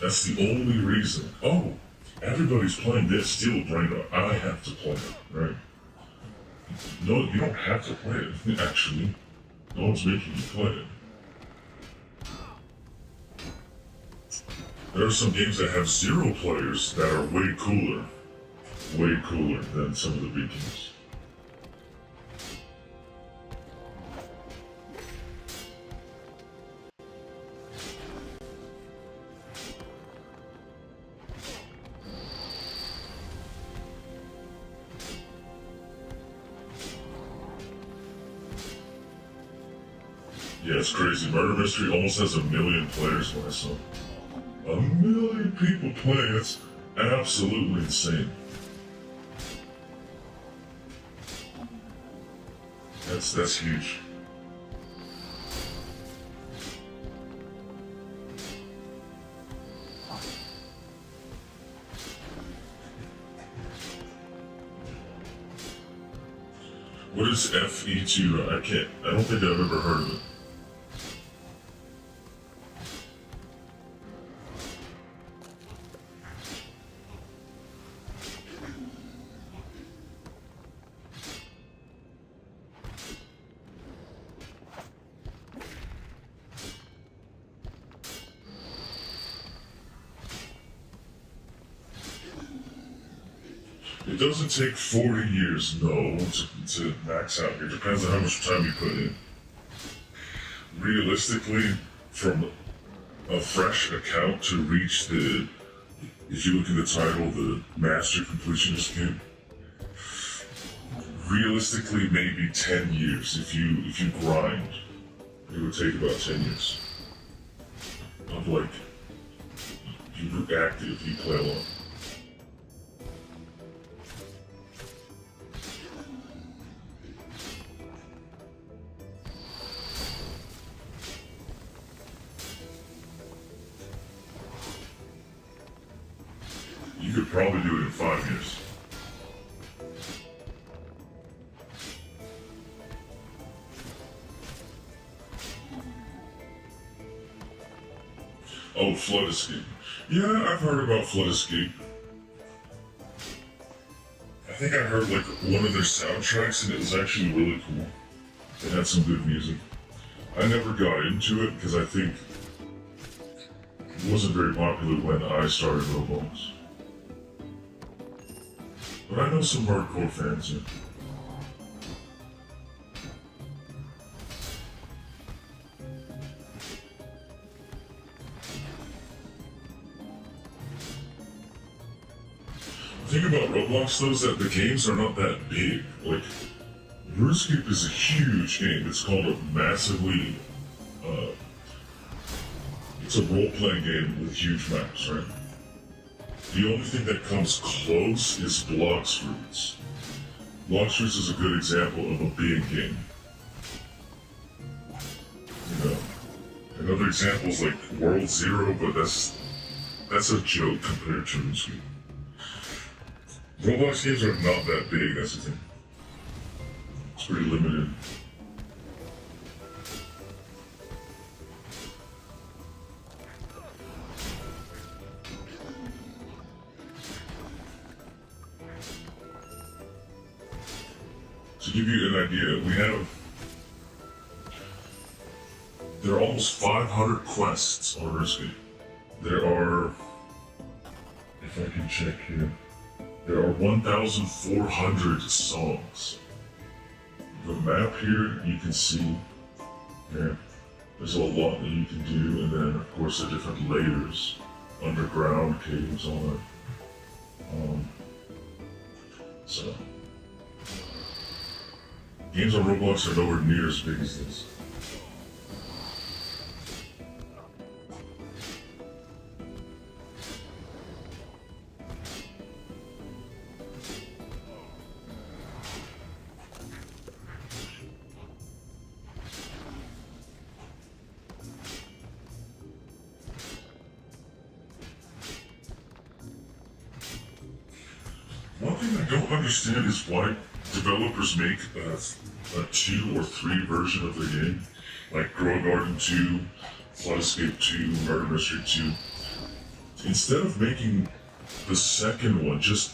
That's the only reason. Oh, everybody's playing this Steel Brain. I have to play it, right? No, you don't have to play it, actually. No one's making you play it. There are some games that have 0 players that are way cooler than some of the big games. Yeah, it's crazy. Murder Mystery almost has 1 million players when I saw. 1 million people playing. That's absolutely insane. That's huge. What is FE2? I don't think I've ever heard of it. It doesn't take 40 years, no, to max out. It depends on how much time you put in. Realistically, from a fresh account to reach the, if you look at the title, the Master Completionist game, realistically maybe 10 years. If you grind, it would take about 10 years. Of like, you active, you play along. You could probably do it in 5 years. Oh, Flood Escape. Yeah, I've heard about Flood Escape. I think I heard like one of their soundtracks and it was actually really cool. It had some good music. I never got into it because I think it wasn't very popular when I started Roblox. But I know some hardcore fans, yeah. The thing about Roblox though is that the games are not that big. Like, RuneScape is a huge game. It's called a massively, it's a role-playing game with huge maps, right? The only thing that comes close is Blocks Fruits. Blocks Fruits is a good example of a big game. You know, another example is like World Zero, but that's a joke compared to RuneScape. Roblox games are not that big, that's the thing. It's pretty limited. To give you an idea, there are almost 500 quests on RuneScape. There are, if I can check here, there are 1,400 songs. The map here, you can see, yeah, there's a lot that you can do, and then of course the different layers, underground caves, all that. So, games on Roblox are nowhere near as big as this. don't understand is why developers make a 2 or 3 version of the game, like Grow a Garden 2, Flood Escape 2, Murder Mystery 2. Instead of making the second one, just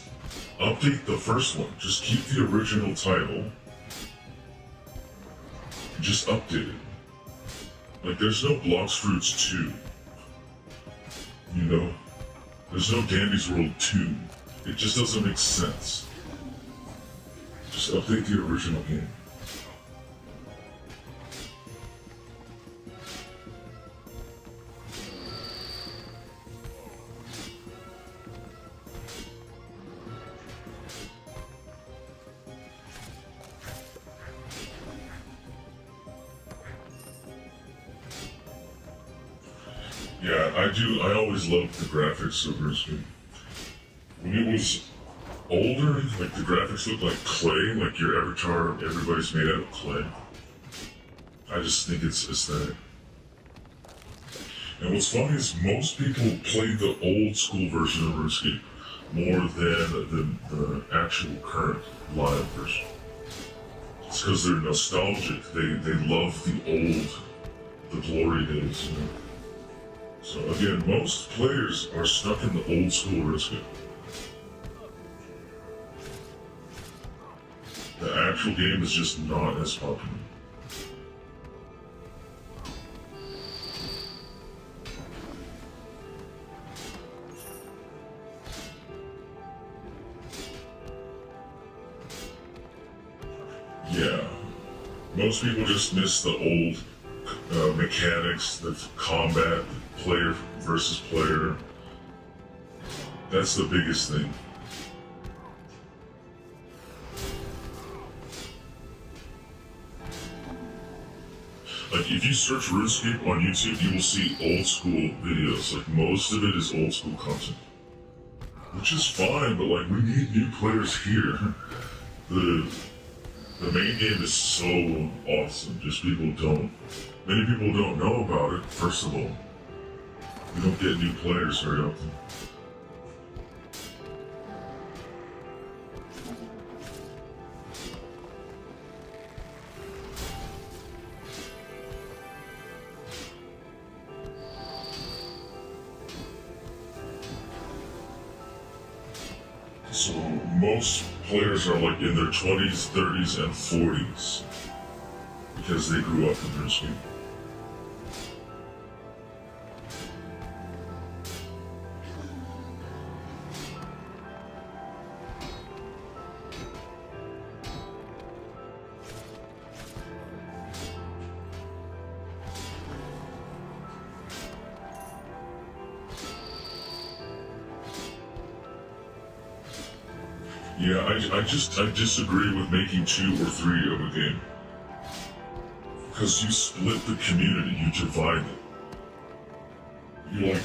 update the first one. Just keep the original title. Just update it. Like, there's no Blocks Fruits 2. You know? There's no Dandy's World 2. It just doesn't make sense. Just update the original game. Yeah, I do. I always loved the graphics of RuneScape. When it was older, like the graphics looked like clay, like your avatar, everybody's made out of clay. I just think it's aesthetic. And what's funny is most people played the old school version of RuneScape more than the actual current live version. It's because they're nostalgic. They love the glory days, you know. So again, most players are stuck in the old school RuneScape. The actual game is just not as popular. Yeah, most people just miss the old mechanics, the combat, player versus player. That's the biggest thing. Like, if you search RuneScape on YouTube, you will see old school videos. Like, most of it is old school content. Which is fine, but like, we need new players here. The main game is so awesome, just many people don't know about it, first of all. We don't get new players very often. So most players are like in their 20s, 30s, and 40s because they grew up in RuneScape. Yeah, I disagree with making 2 or 3 of a game. Because you split the community, you divide it. You like,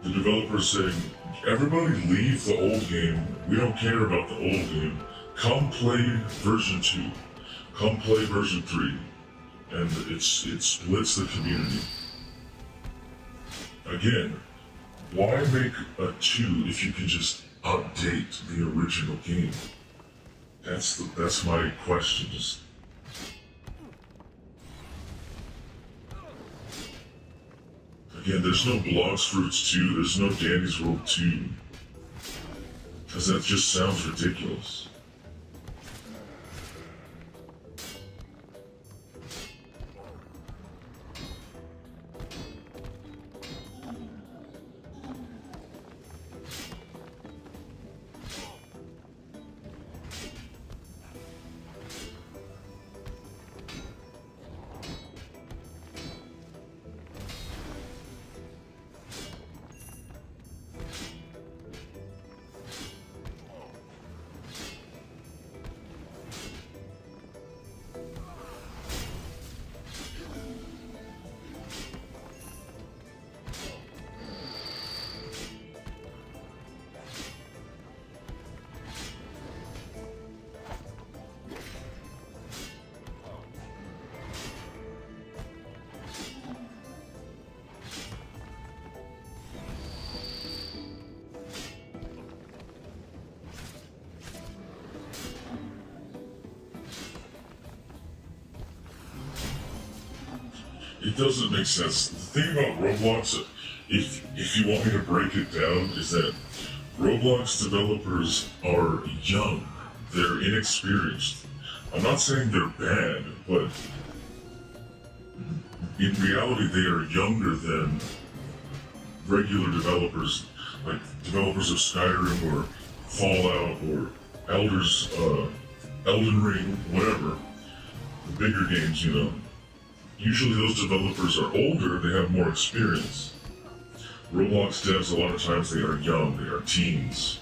the developers saying, everybody leave the old game, we don't care about the old game, come play version 2, come play version 3. And it splits the community. Again, why make a 2 if you can just update the original game? That's my question. Just again, there's no Blogs Fruits 2, there's no Dandy's World 2. Because that just sounds ridiculous. doesn't make sense. The thing about Roblox, if you want me to break it down, is that Roblox developers are young. They're inexperienced. I'm not saying they're bad, but in reality they are younger than regular developers, like developers of Skyrim or Fallout or Elden Ring, whatever. The bigger games, you know. Usually those developers are older, they have more experience. Roblox devs, a lot of times they are young, they are teens.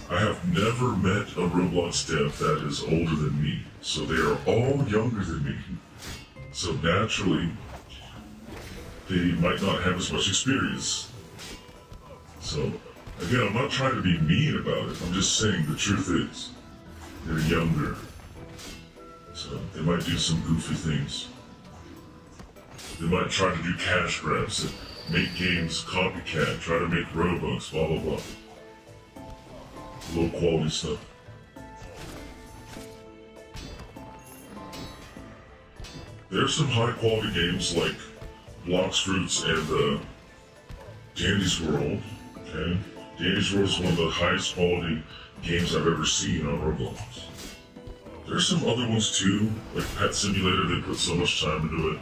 I have never met a Roblox dev that is older than me, so they are all younger than me. So naturally, they might not have as much experience. So, again, I'm not trying to be mean about it, I'm just saying the truth is, they're younger. So, they might do some goofy things. They might try to do cash grabs and make games copycat, try to make Robux, blah blah blah. Low quality stuff. There's some high quality games like Blocks Fruits and Dandy's World. Okay, Dandy's World is one of the highest quality games I've ever seen on Roblox. There's some other ones too, like Pet Simulator. They put so much time into it.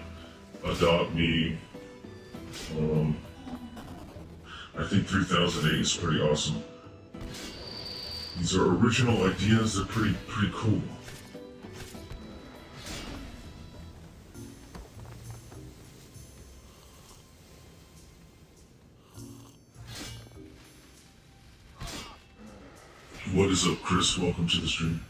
Adopt Me. I think 3008 is pretty awesome. These are original ideas. They're pretty cool. What is up, Chris? Welcome to the stream.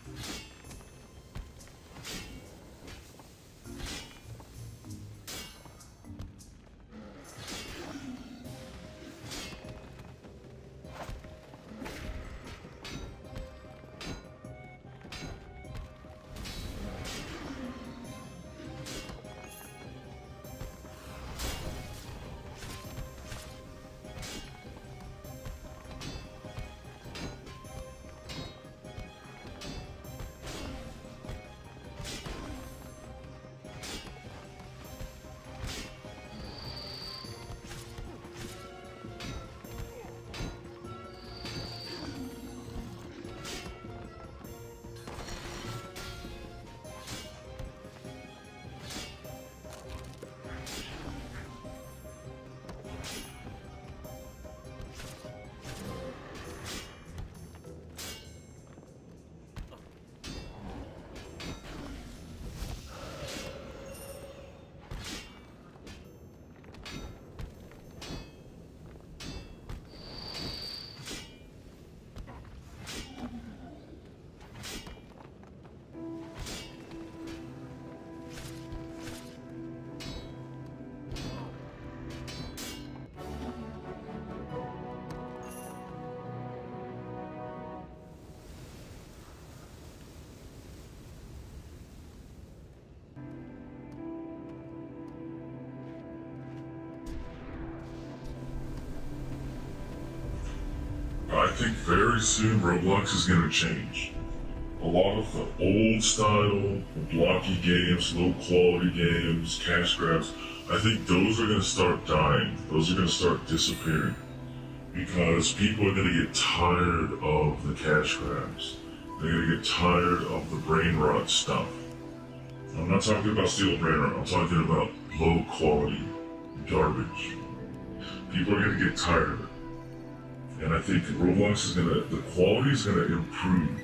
I think very soon Roblox is going to change. A lot of the old style, blocky games, low quality games, cash grabs, I think those are going to start dying. Those are going to start disappearing. Because people are going to get tired of the cash grabs. They're going to get tired of the brain rot stuff. I'm not talking about steel brain rot, I'm talking about low quality garbage. People are going to get tired of it. And I think Roblox is the quality is gonna improve.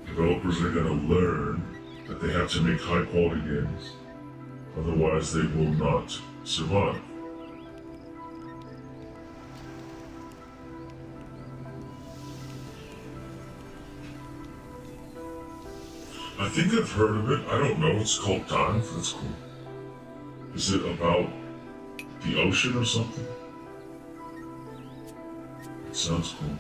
Developers are gonna learn that they have to make high quality games. Otherwise they will not survive. I think I've heard of it. I don't know. It's called Dive. That's cool. Is it about the ocean or something? Sounds cool.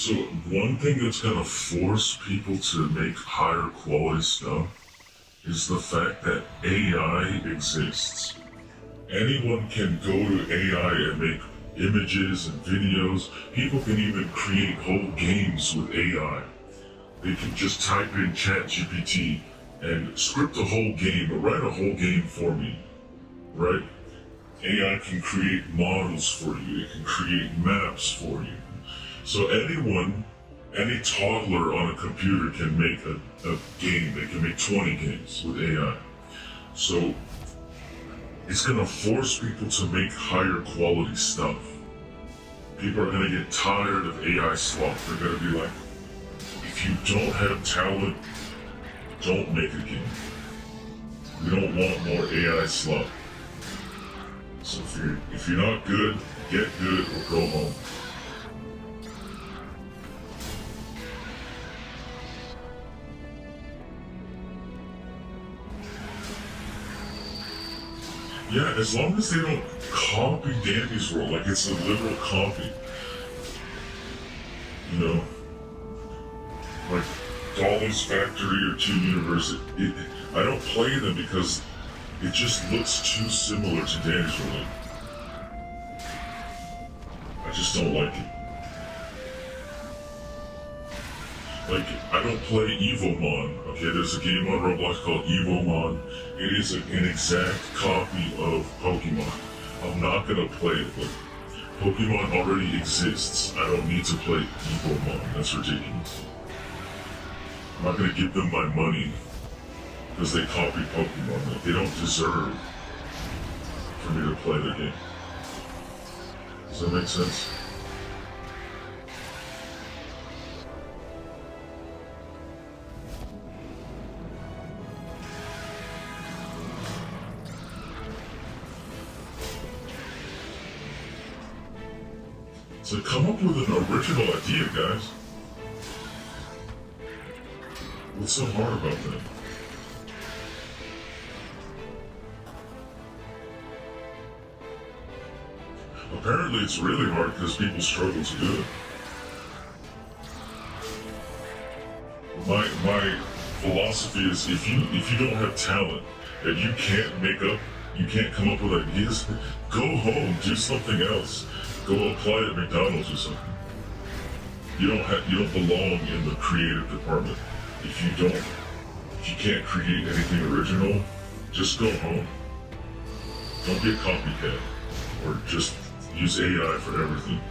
So one thing that's gonna force people to make higher quality stuff is the fact that AI exists. Anyone can go to AI and make images and videos. People can even create whole games with AI. They can just type in ChatGPT and script a whole game, or write a whole game for me, right? AI can create models for you. It can create maps for you. So anyone, any toddler on a computer can make a game. They can make 20 games with AI. So it's gonna force people to make higher quality stuff. People are gonna get tired of AI slop. They're gonna be like, if you don't have talent, don't make a game. We don't want more AI slop. So if you're not good, get good or go home. Yeah, as long as they don't copy Dandy's world, like it's a literal copy. You know? Like Dolly's Factory or Toon Universe, I don't play them because it just looks too similar to Dandy's world. I just don't like it. Like, I don't play Evomon, okay? There's a game on Roblox called Evomon. It is an exact copy of Pokemon. I'm not gonna play it, but Pokemon already exists. I don't need to play Evomon. That's ridiculous. I'm not gonna give them my money because they copy Pokemon. Like, they don't deserve for me to play their game. Does that make sense? So come up with an original idea, guys. What's so hard about that? Apparently it's really hard because people struggle to do it. My philosophy is if you don't have talent and you can't come up with ideas, go home, do something else. Go apply at McDonald's or something. You don't belong in the creative department. If you can't create anything original, just go home. Don't be a copycat, or just use AI for everything.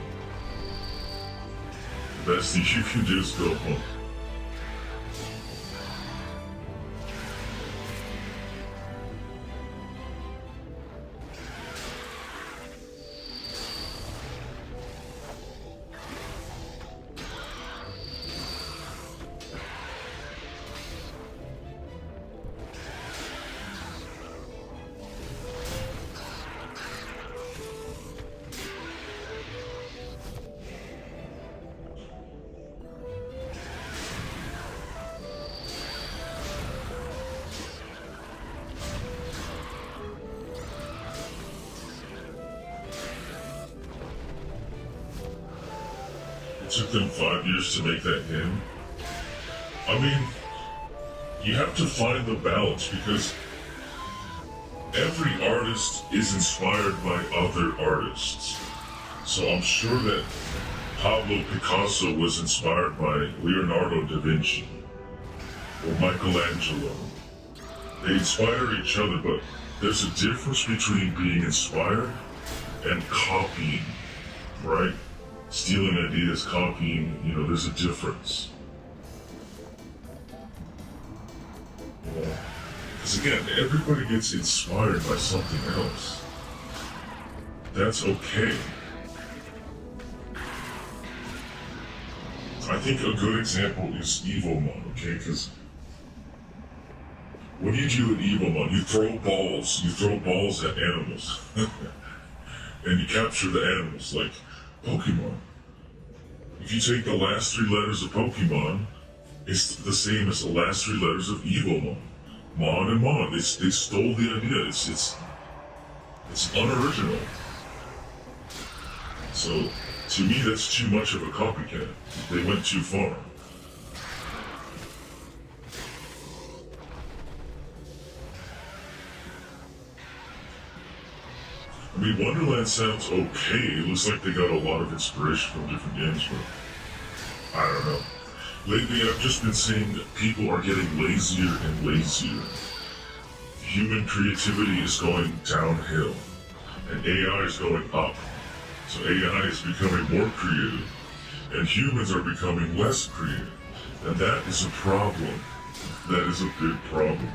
The best thing you can do is go home. It took them 5 years to make that game. I mean, you have to find the balance because every artist is inspired by other artists. So I'm sure that Pablo Picasso was inspired by Leonardo da Vinci or Michelangelo. They inspire each other, but there's a difference between being inspired and copying, right? Stealing ideas, copying, there's a difference. Because again, everybody gets inspired by something else. That's okay. I think a good example is Evomon, okay? Because what do you do in Evomon? You throw balls at animals. And you capture the animals, like Pokemon. If you take the last 3 letters of Pokemon, it's the same as the last 3 letters of Evomon. Mon and Mon. They stole the idea. It's unoriginal. So To me, that's too much of a copycat. They went too far. I mean, Wonderland sounds okay. It looks like they got a lot of inspiration from different games, but I don't know. Lately, I've just been seeing that people are getting lazier and lazier. Human creativity is going downhill, and AI is going up. So AI is becoming more creative, and humans are becoming less creative. And that is a problem. That is a big problem.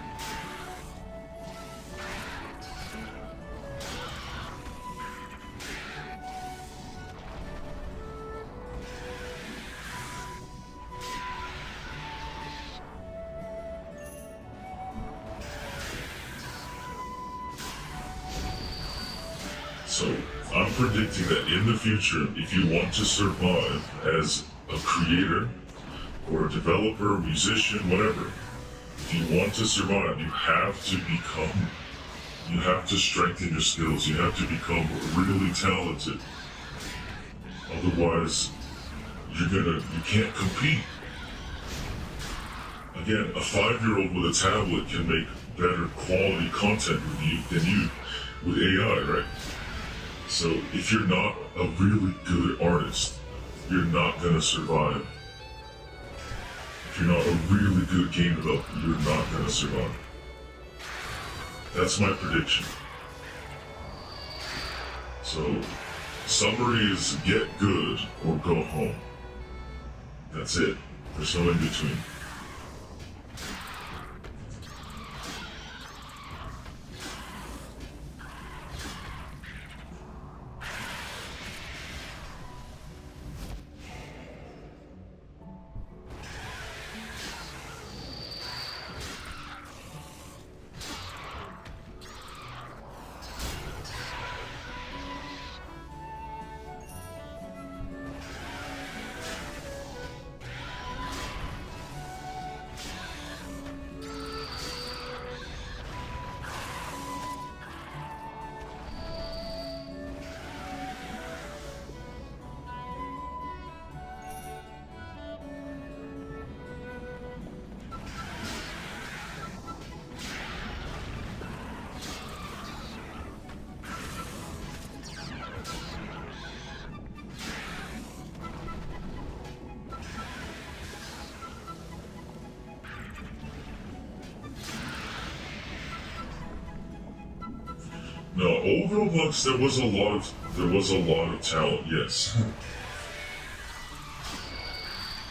So, I'm predicting that in the future, if you want to survive as a creator, or a developer, musician, whatever, if you want to survive, you have to strengthen your skills, you have to become really talented. Otherwise, you can't compete. Again, a 5-year-old with a tablet can make better quality content than you with AI, right? So if you're not a really good artist, you're not gonna survive. If you're not a really good game developer, you're not gonna survive. That's my prediction. So, summary is get good or go home. That's it. There's no in between. No, old Roblox, there was a lot of talent, yes.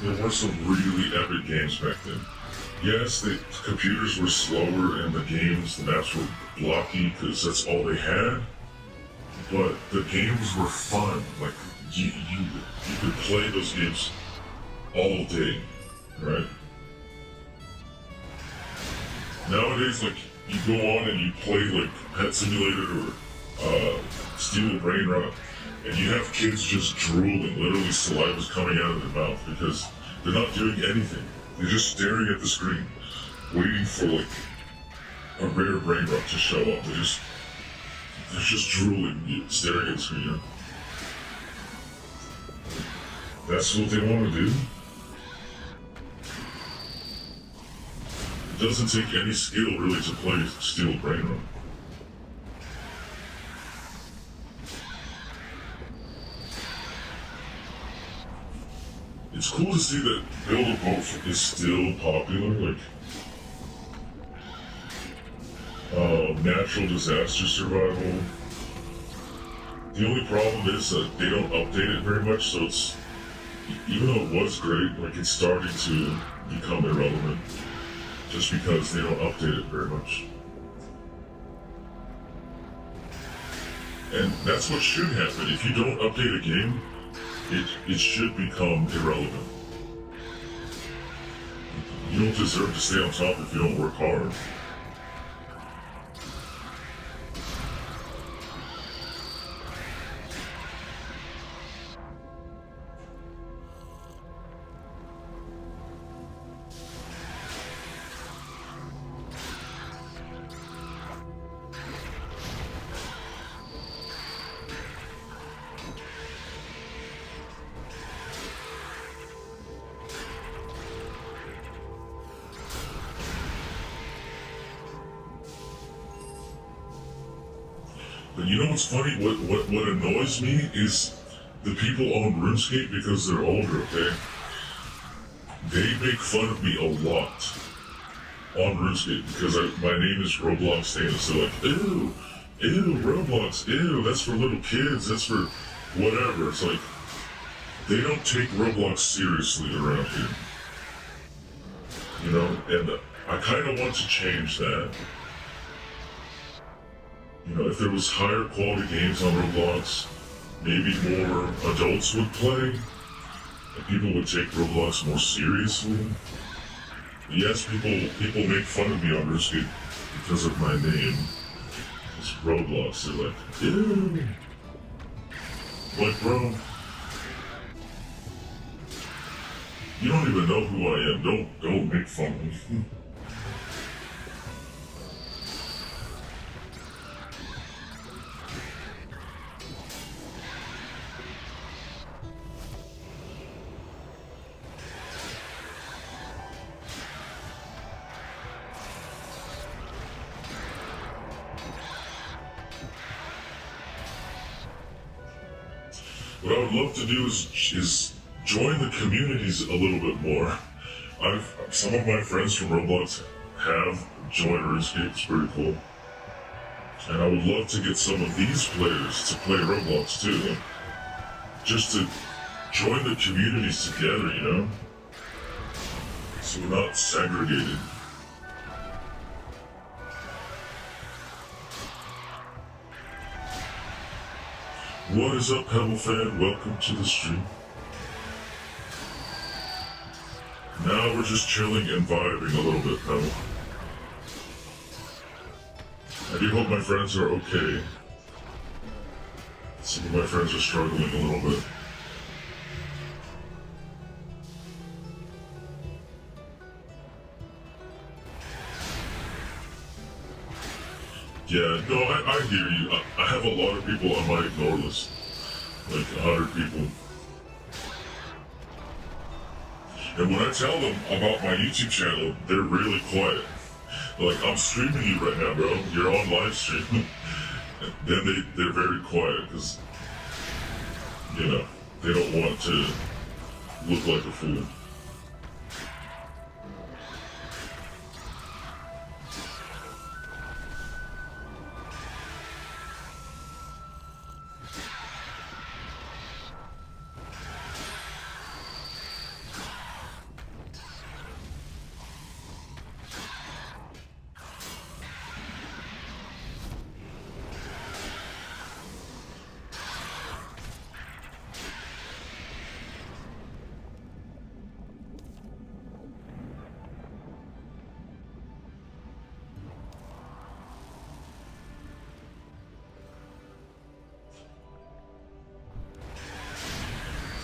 There were some really epic games back then. Yes, the computers were slower and the maps were blocky because that's all they had. But the games were fun. Like, you could play those games all day, right? Nowadays, like, you go on and you play like Pet Simulator or Steel Brain Rot, and you have kids just drooling, literally saliva's coming out of their mouth because they're not doing anything. They're just staring at the screen, waiting for like a rare brain rot to show up. They're just drooling, staring at the screen. You know? That's what they want to do. It doesn't take any skill really to play Steel Brain Rot. It's cool to see that Build a Boat is still popular, like natural disaster survival. The only problem is that they don't update it very much, so it's, even though it was great, like it's starting to become irrelevant. Just because they don't update it very much. And that's what should happen. If you don't update a game, it should become irrelevant. You don't deserve to stay on top if you don't work hard. But you know what's funny? What annoys me is the people on RuneScape because they're older, okay? They make fun of me a lot on RuneScape because my name is ROBLOX-THANOS. They're like, ew, Roblox, ew, that's for little kids, that's for whatever. It's like, they don't take Roblox seriously around here. You know, and I kind of want to change that. You know, if there was higher quality games on Roblox, maybe more adults would play, and people would take Roblox more seriously. Yes, people make fun of me on RuneScape because of my name. It's Roblox. They're like, ew. Like, bro, you don't even know who I am. Don't make fun of me. What I would love to do is join the communities a little bit more. Some of my friends from Roblox have joined RuneScape. It's pretty cool. And I would love to get some of these players to play Roblox too. Just to join the communities together, you know? So we're not segregated. What is up, Pebble fan? Welcome to the stream. Now we're just chilling and vibing a little bit, Pebble. I do hope my friends are okay. Some of my friends are struggling a little bit. Yeah, no, I hear you. I have a lot of people on my ignore list. Like 100 people. And when I tell them about my YouTube channel, they're really quiet. They're like, I'm streaming you right now, bro. You're on live stream. Then they're very quiet because, you know, they don't want to look like a fool.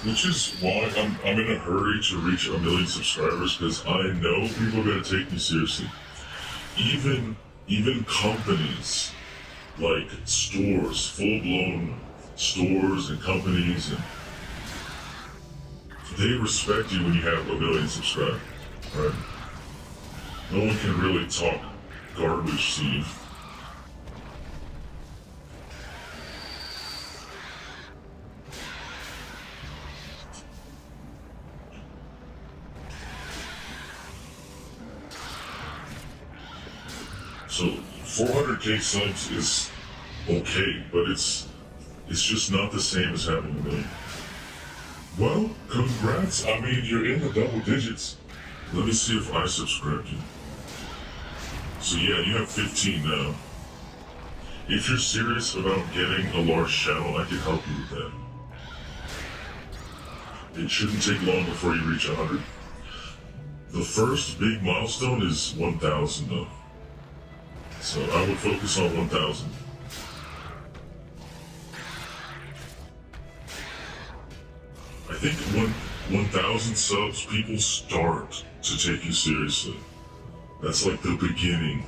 Which is why I'm in a hurry to reach 1 million subscribers, because I know people are gonna take me seriously. Even companies, like stores, full-blown stores and companies, and they respect you when you have 1 million subscribers, right? No one can really talk garbage to you. So 400k subs is okay, but it's just not the same as having 1 million. Well, congrats. I mean, you're in the double digits. Let me see if I subscribed you. So yeah, you have 15 now. If you're serious about getting a large channel, I can help you with that. It shouldn't take long before you reach 100. The first big milestone is 1,000 though. So I would focus on 1,000. I think when 1,000 subs, people start to take you seriously. That's like the beginning.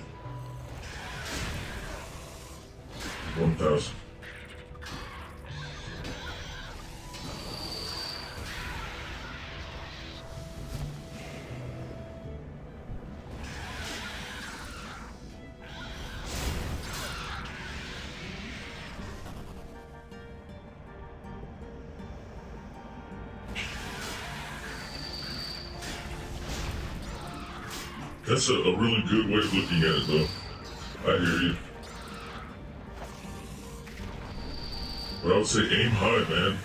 1,000. That's a really good way of looking at it, though. I hear you. But I would say aim high, man.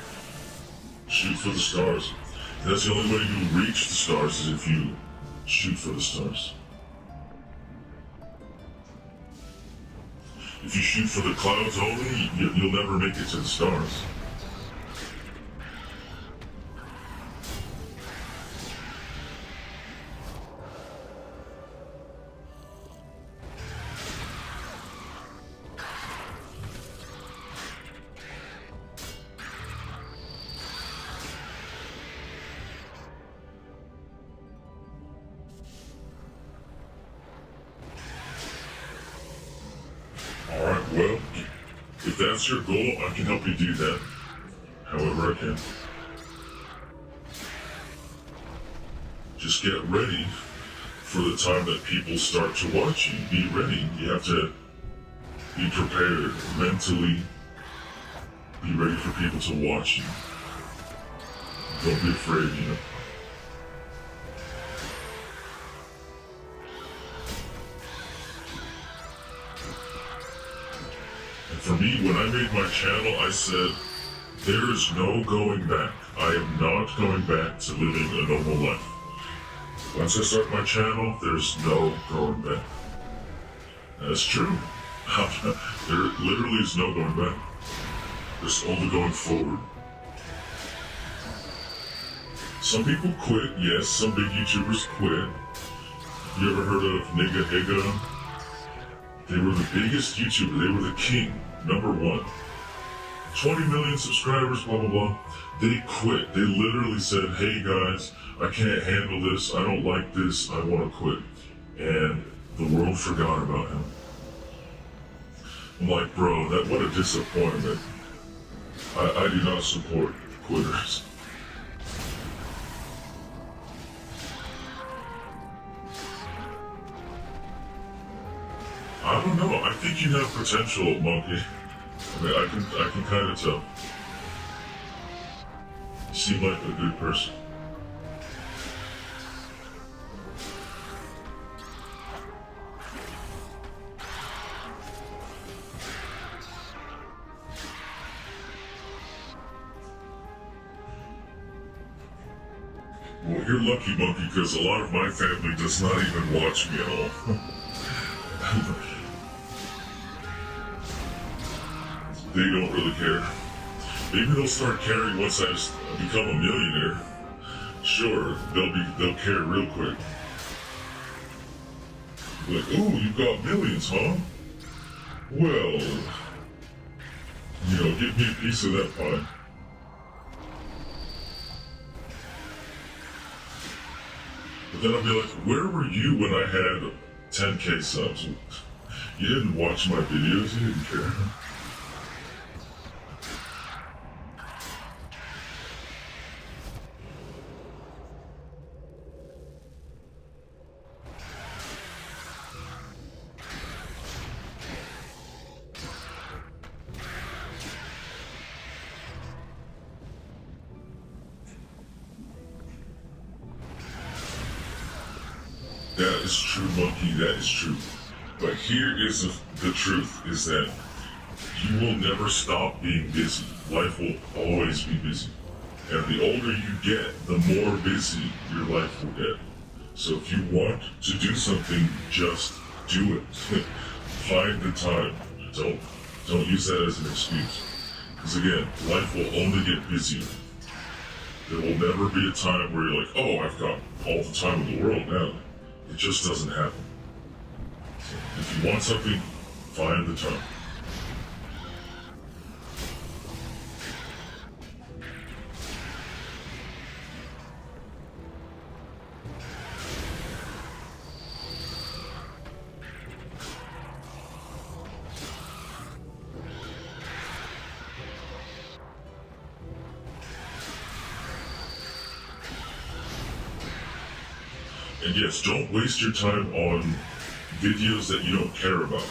Shoot for the stars. That's the only way you reach the stars, is if you shoot for the stars. If you shoot for the clouds only, you'll never make it to the stars. Alright, well, if that's your goal, I can help you do that. However I can. Just get ready for the time that people start to watch you. Be ready. You have to be prepared mentally. Be ready for people to watch you. Don't be afraid, you know. For me, when I made my channel, I said, there is no going back. I am not going back to living a normal life. Once I start my channel, there's no going back. That's true. There literally is no going back. There's only going forward. Some people quit, yes, some big YouTubers quit. You ever heard of Nigga Higa? They were the biggest YouTuber, they were the king. Number one, 20 million subscribers, blah, blah, blah. They quit. They literally said, hey guys, I can't handle this. I don't like this. I want to quit. And the world forgot about him. I'm like, bro, what a disappointment. I do not support quitters. I don't know. I think you have potential, Monkey. I mean, I can kind of tell. You seem like a good person. Well, you're lucky, Monkey, because a lot of my family does not even watch me at all. They don't really care. Maybe they'll start caring once I become a millionaire. Sure, they'll care real quick. Like, ooh, you've got millions, huh? Well, give me a piece of that pie. But then I'll be like, where were you when I had 10K subs? You didn't watch my videos, you didn't care. That is true, Monkey, that is true. But here is the truth, is that you will never stop being busy. Life will always be busy. And the older you get, the more busy your life will get. So if you want to do something, just do it. Find the time. Don't use that as an excuse. Because again, life will only get busier. There will never be a time where you're like, oh, I've got all the time in the world now. It just doesn't happen. So if you want something, find the time. And yes, don't waste your time on videos that you don't care about.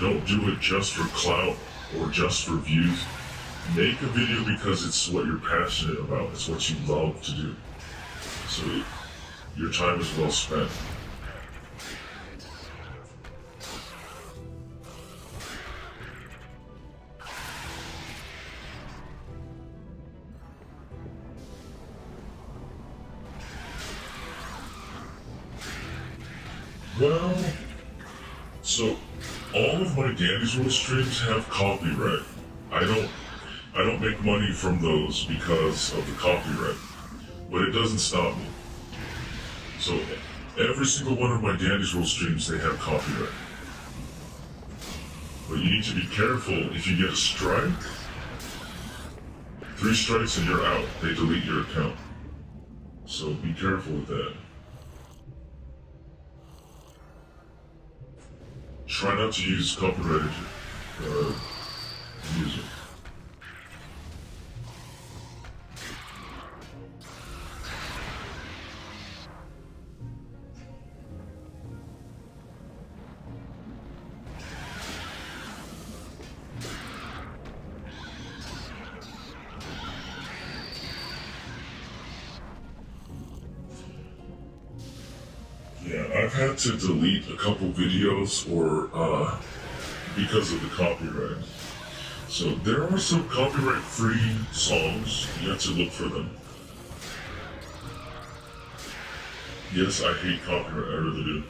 Don't do it just for clout or just for views. Make a video because it's what you're passionate about. It's what you love to do. So your time is well spent. Well, so all of my Danny's World streams have copyright. I don't I don't make money from those because of the copyright, but it doesn't stop me. So every single one of my Danny's World streams, they have copyright. But you need to be careful. If you get a strike, 3 strikes and you're out. They delete your account. So be careful with that. Try not to use copyrighted music. Yeah, I've had to delete a couple videos because of the copyright. So there are some copyright-free songs. You have to look for them. Yes, I hate copyright. I really do.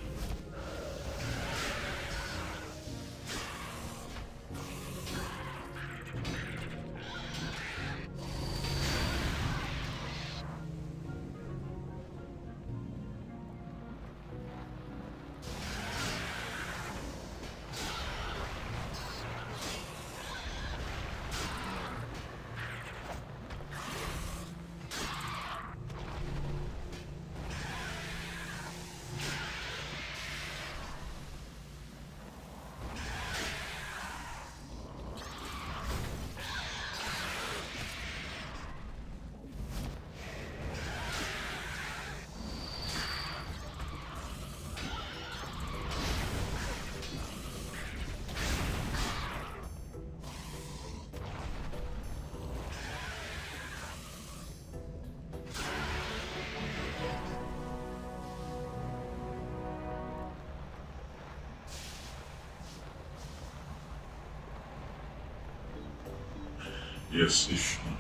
Yes,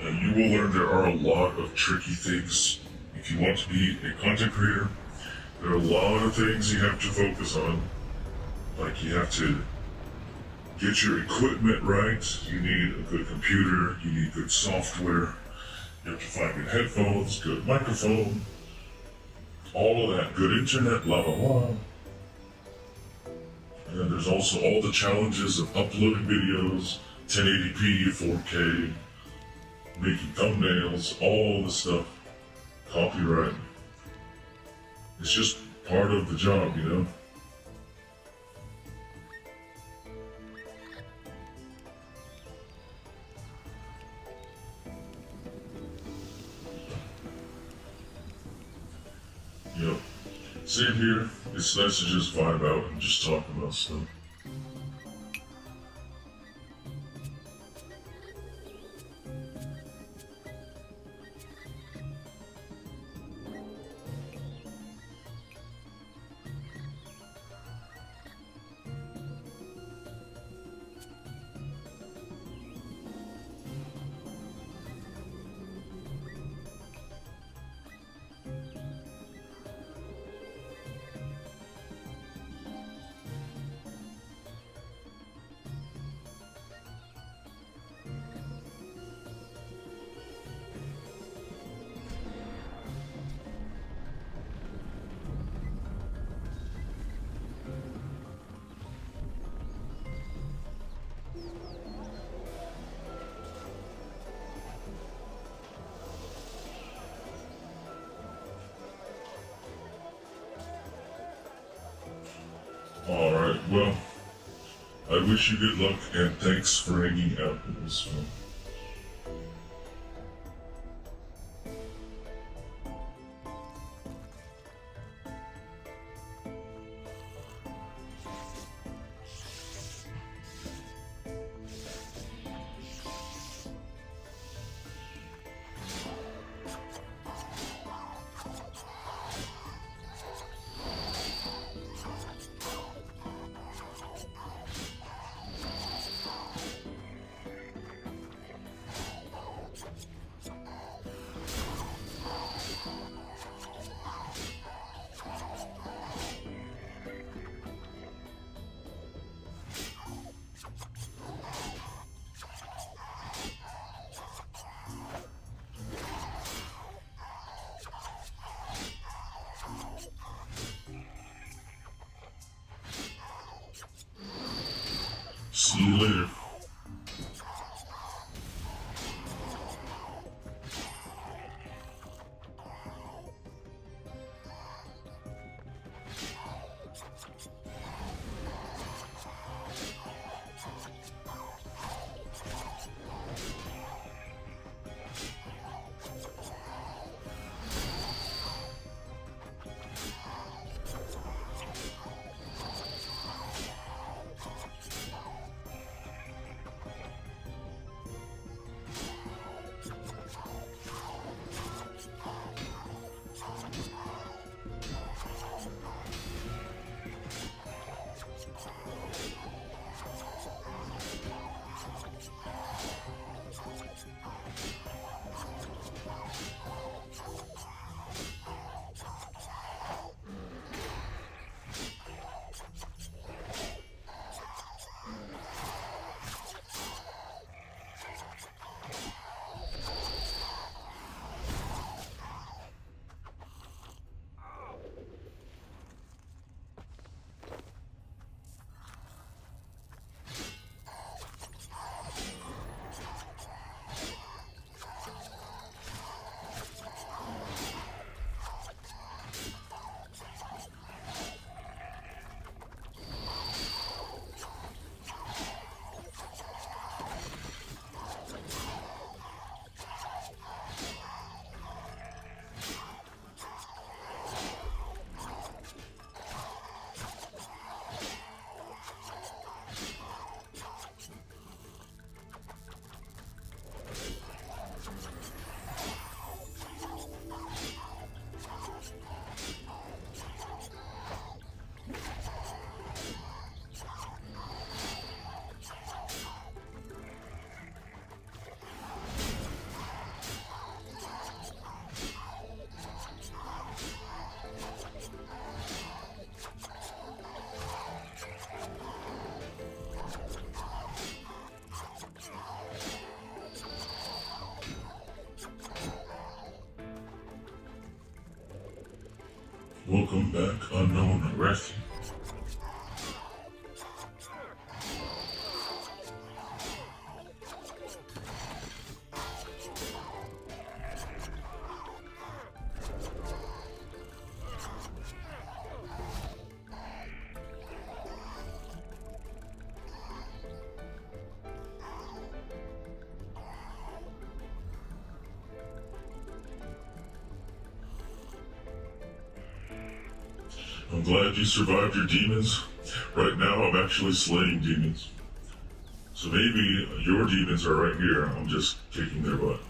you will learn there are a lot of tricky things. If you want to be a content creator, there are a lot of things you have to focus on. Like you have to get your equipment right, you need a good computer, you need good software, you have to find good headphones, good microphone, all of that, good internet, blah blah blah. And then there's also all the challenges of uploading videos, 1080p, 4K, making thumbnails, all the stuff, copyright. It's just part of the job, you know? Yep. Same here. It's nice to just vibe out and just talk about stuff. Alright, well, I wish you good luck and thanks for hanging out with us. See you later. Welcome back, unknown refuge. I'm glad you survived your demons. Right now, I'm actually slaying demons. So maybe your demons are right here. I'm just kicking their butt.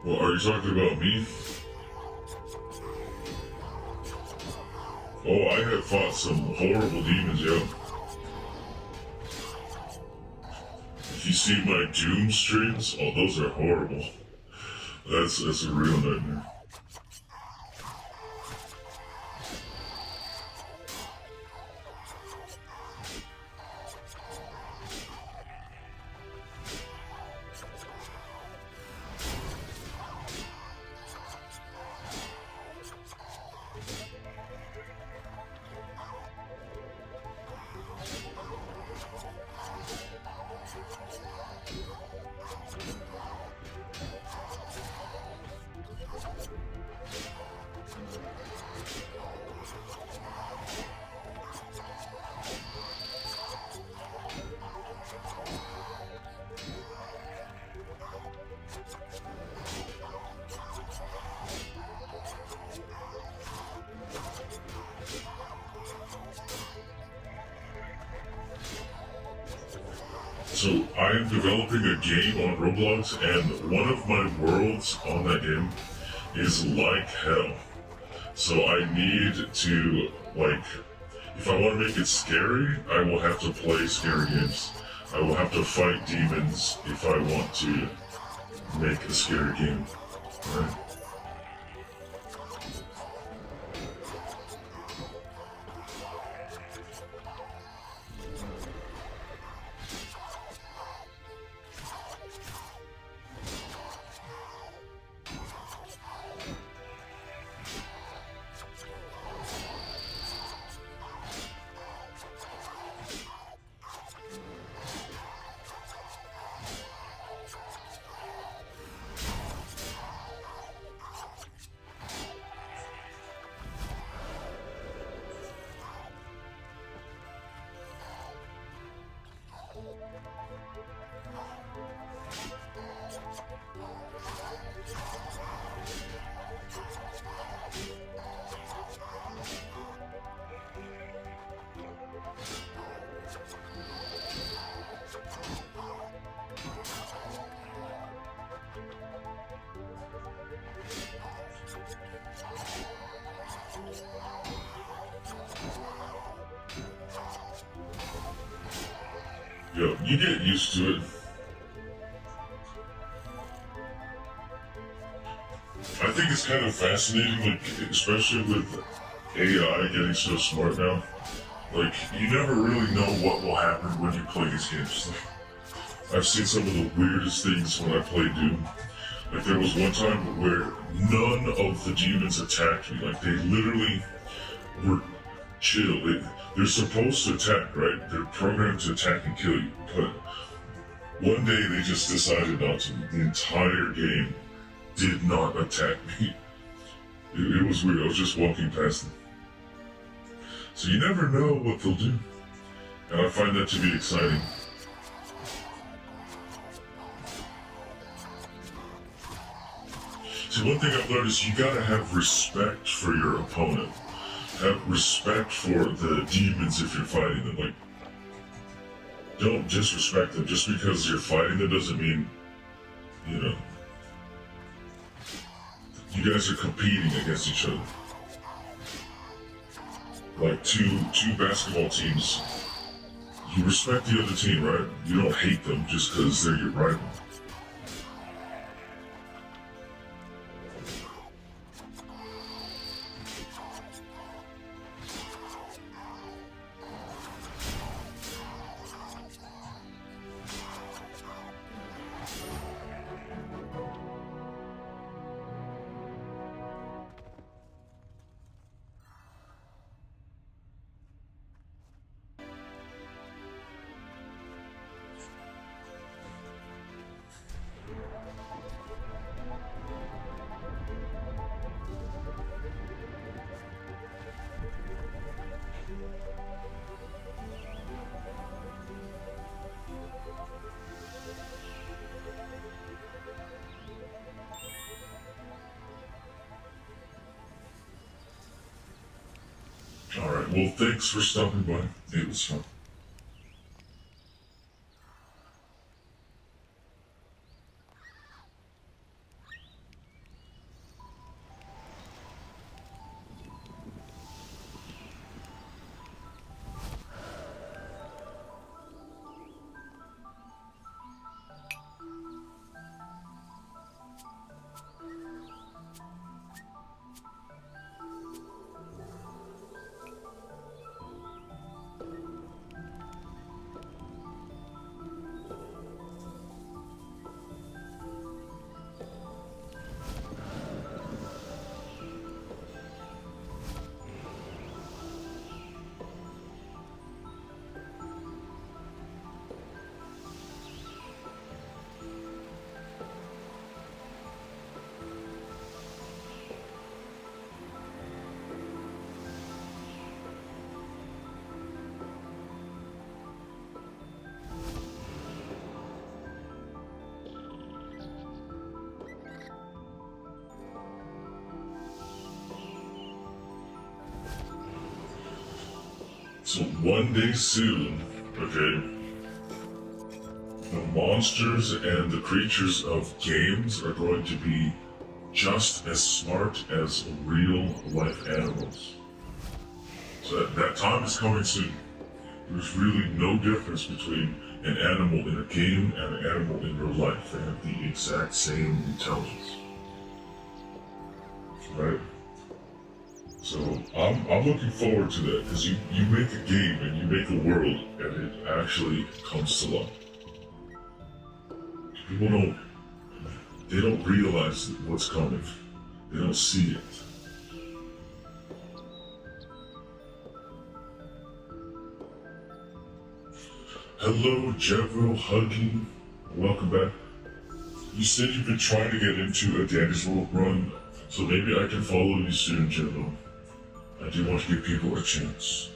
Well, are you talking about me? Oh, I have fought some horrible demons, yo. If you see my Doom streams, oh, those are horrible. That's a real nightmare. So I am developing a game on Roblox, and one of my worlds on that game is like hell. So I need to, like, if I want to make it scary, I will have to play scary games. I will have to fight demons if I want to make a scary game, right? Yo, you get used to it. I think it's kind of fascinating, like, especially with AI getting so smart now. Like, you never really know what will happen when you play these games. I've seen some of the weirdest things when I play Doom. Like, there was one time where none of the demons attacked me. Like, they literally were chill. They're supposed to attack, right? They're programmed to attack and kill you. But one day they just decided not to. The entire game did not attack me. It was weird. I was just walking past them. So you never know what they'll do. And I find that to be exciting. So one thing I've learned is you gotta have respect for your opponent. Have respect for the demons if you're fighting them. Like, don't disrespect them. Just because you're fighting them doesn't mean, you know, you guys are competing against each other. Like two basketball teams, you respect the other team, right? You don't hate them just because they're your rival. Alright, well, thanks for stopping by. It was fun. So one day soon, okay, the monsters and the creatures of games are going to be just as smart as real life animals. So that time is coming soon. There's really no difference between an animal in a game and an animal in real life. They have the exact same intelligence. Right? So I'm looking forward to that, because you make a game and you make a world and it actually comes to life. People don't realize what's coming. They don't see it. Hello, Jevro, Huggy. Welcome back. You said you've been trying to get into a Dandy's World run, so maybe I can follow you soon, Jevro. I do want to give people a chance.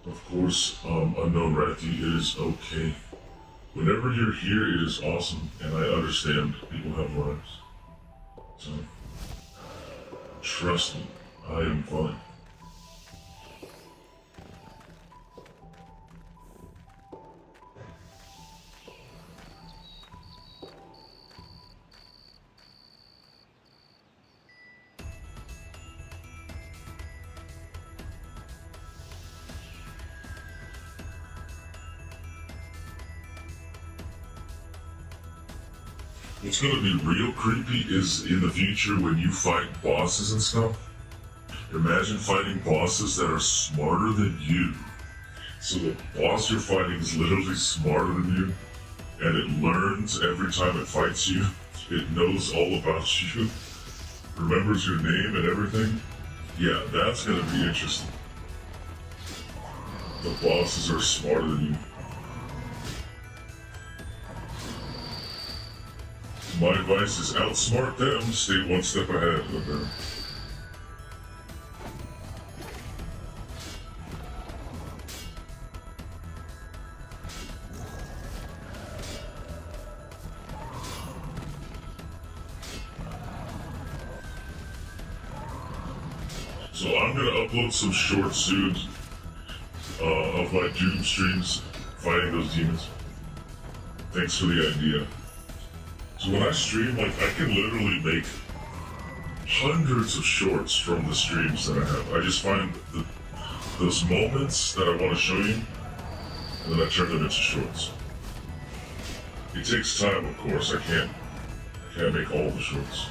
Of course, Unknown Rathy, it is okay. Whenever you're here, it is awesome, and I understand people have lives. So, trust me, I am fine. What's gonna be real creepy is in the future when you fight bosses and stuff. Imagine fighting bosses that are smarter than you. So the boss you're fighting is literally smarter than you, and it learns every time it fights you. It knows all about you, remembers your name and everything. Yeah, that's gonna be interesting. The bosses are smarter than you. My advice is outsmart them, stay one step ahead of them. So I'm gonna upload some shorts soon of my Doom streams fighting those demons. Thanks for the idea. So when I stream, like, I can literally make hundreds of shorts from the streams that I have. I just find those moments that I want to show you, and then I turn them into shorts. It takes time, of course. I can't make all the shorts.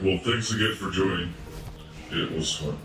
Alright, well, thanks again for joining. It was fun.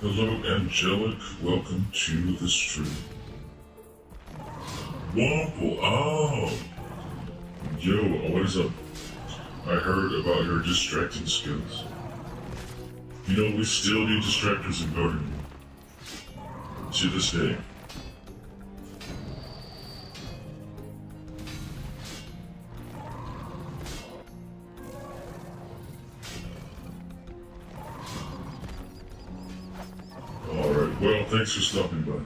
Hello, Angelic. Welcome to the stream. Womple. Oh. Yo, what is up? I heard about your distracting skills. You know, we still need distractors in gardening. To this day. Alright, well, thanks for stopping by.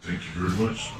Thank you very much.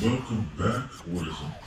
Welcome back, what is it?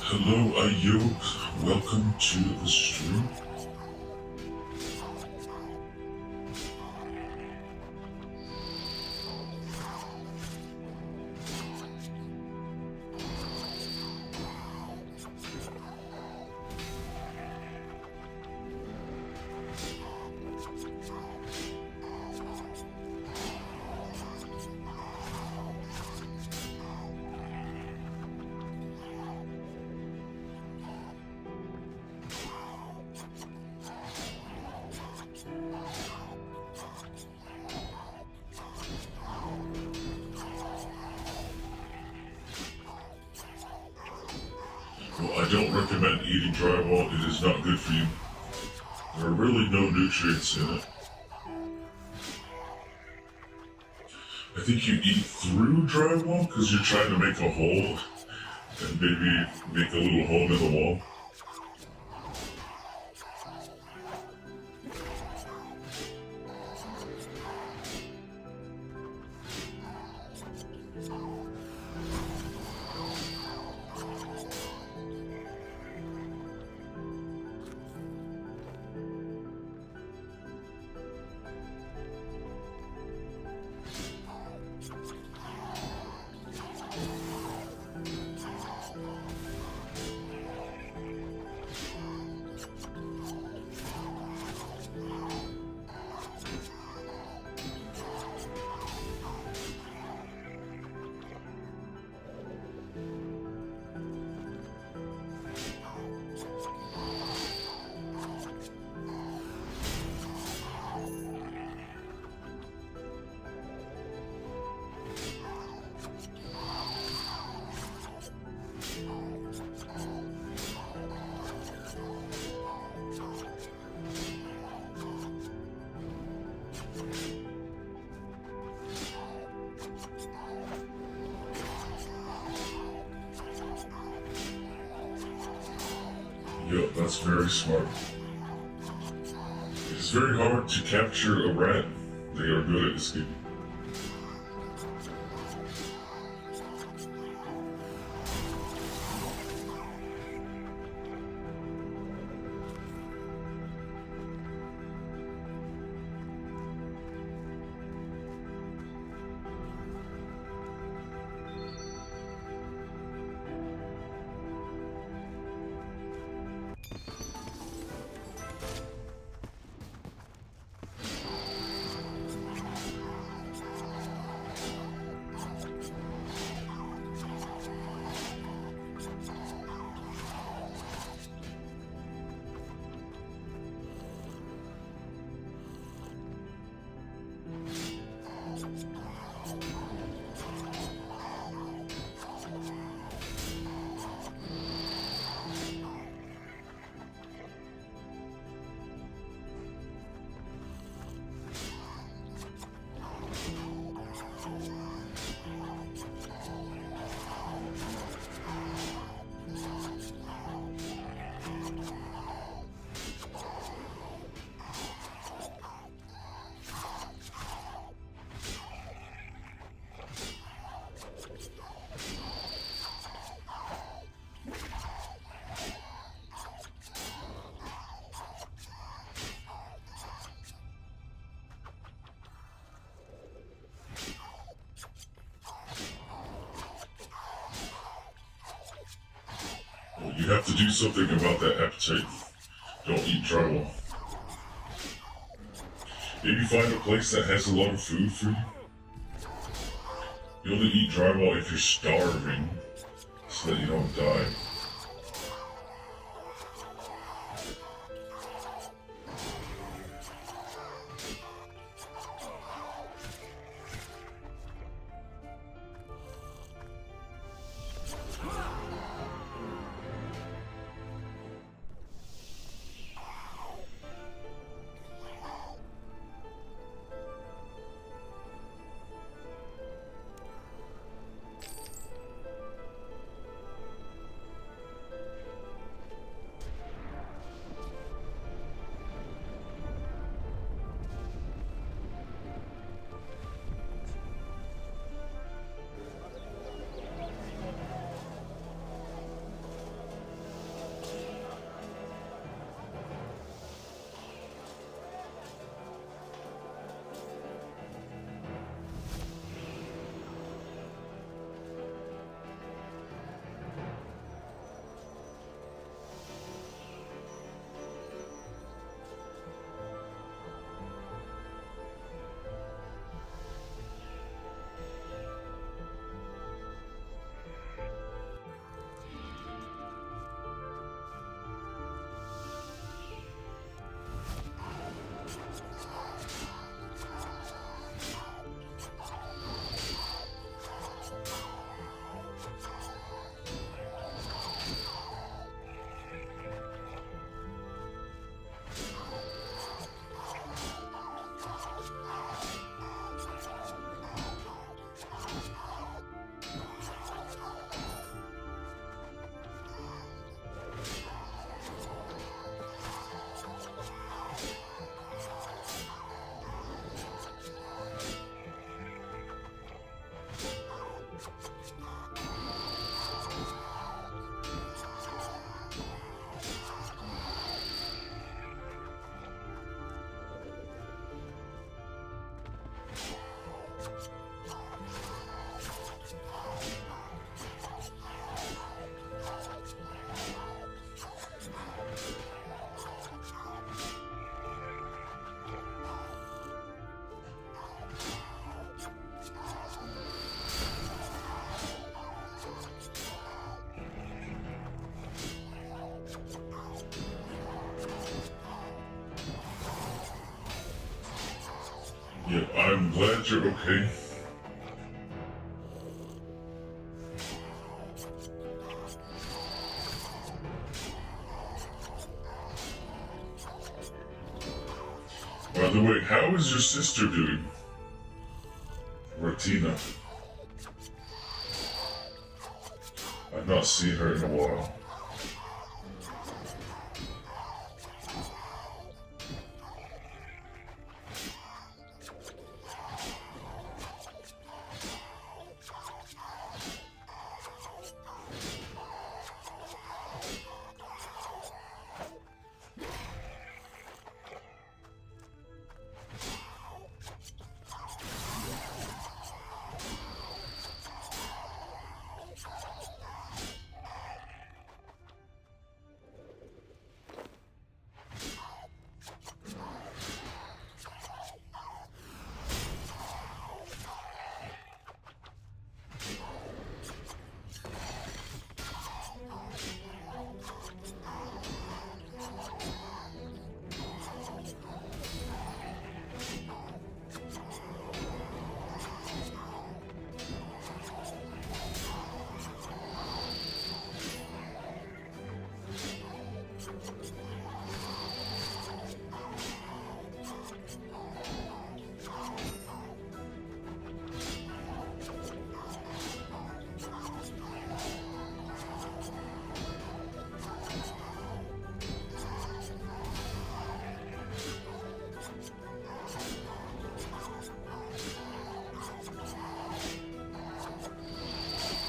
Hello, Ayuk. Welcome to the stream. Well, I don't recommend eating drywall. It is not good for you. There are really no nutrients in it. I think you eat through drywall because you're trying to make a hole and maybe make a little hole in the wall. Yep, that's very smart. It is very hard to capture a rat. They are good at escaping. You have to do something about that appetite. Don't eat drywall. Maybe find a place that has a lot of food for you. You only eat drywall if you're starving, so that you don't die. Yeah, I'm glad you're okay. By the way, how is your sister doing? Ratina. I've not seen her in a while.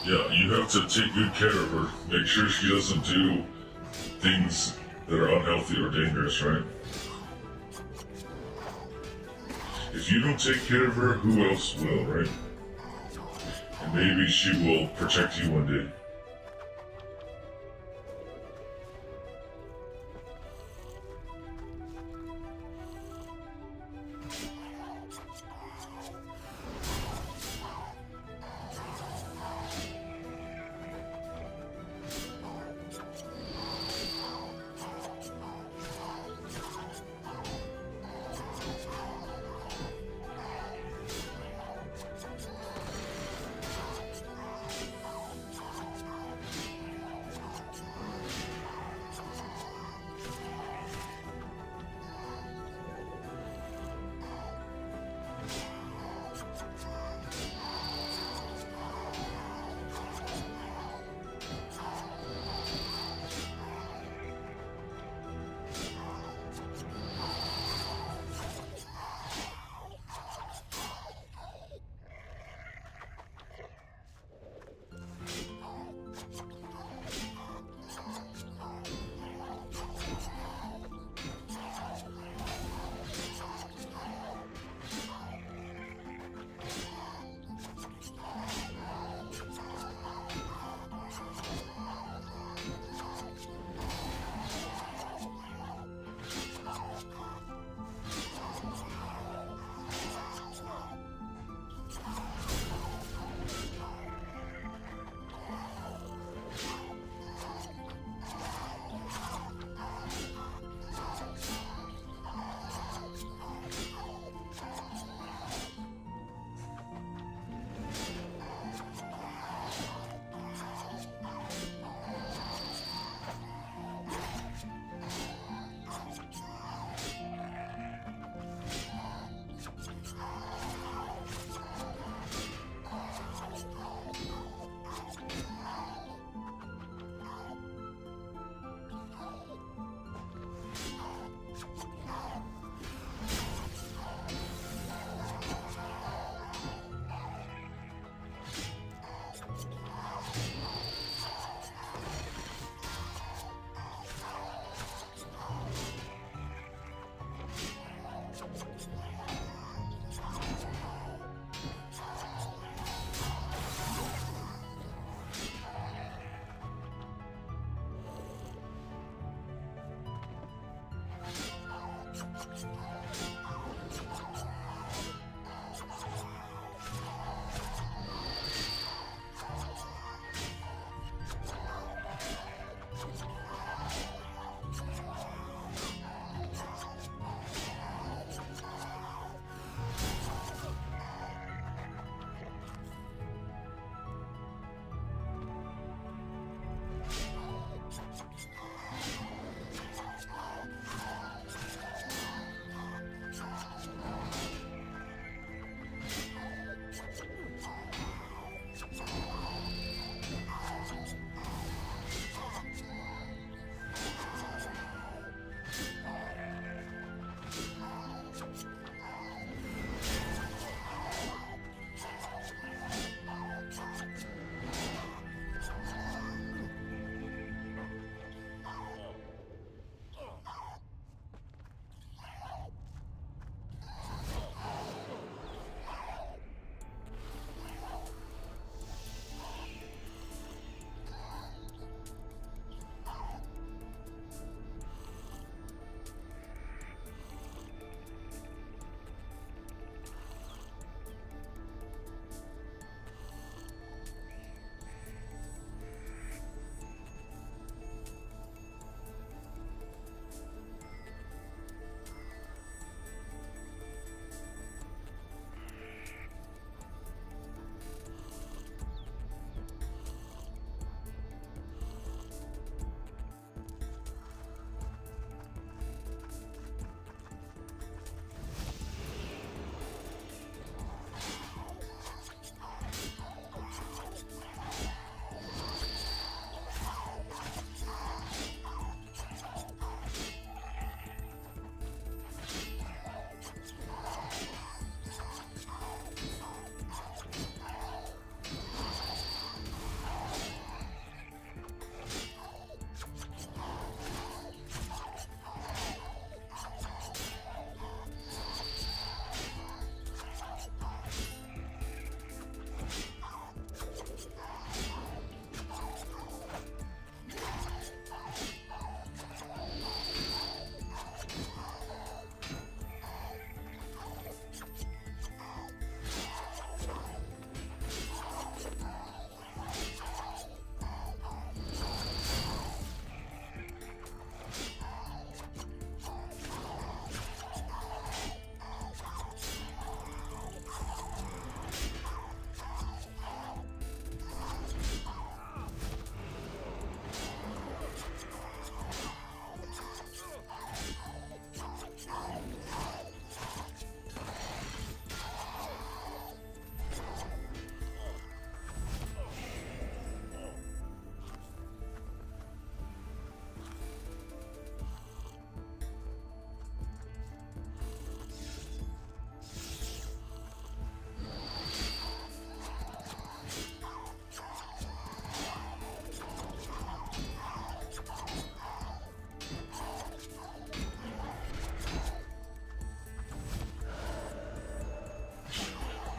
Yeah, you have to take good care of her. Make sure she doesn't do things that are unhealthy or dangerous, right? If you don't take care of her, who else will, right? And maybe she will protect you one day.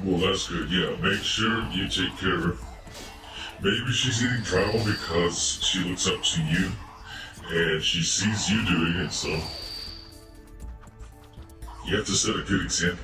Well, that's good. Yeah, make sure you take care of her. Maybe she's eating drama because she looks up to you and she sees you doing it, so you have to set a good example.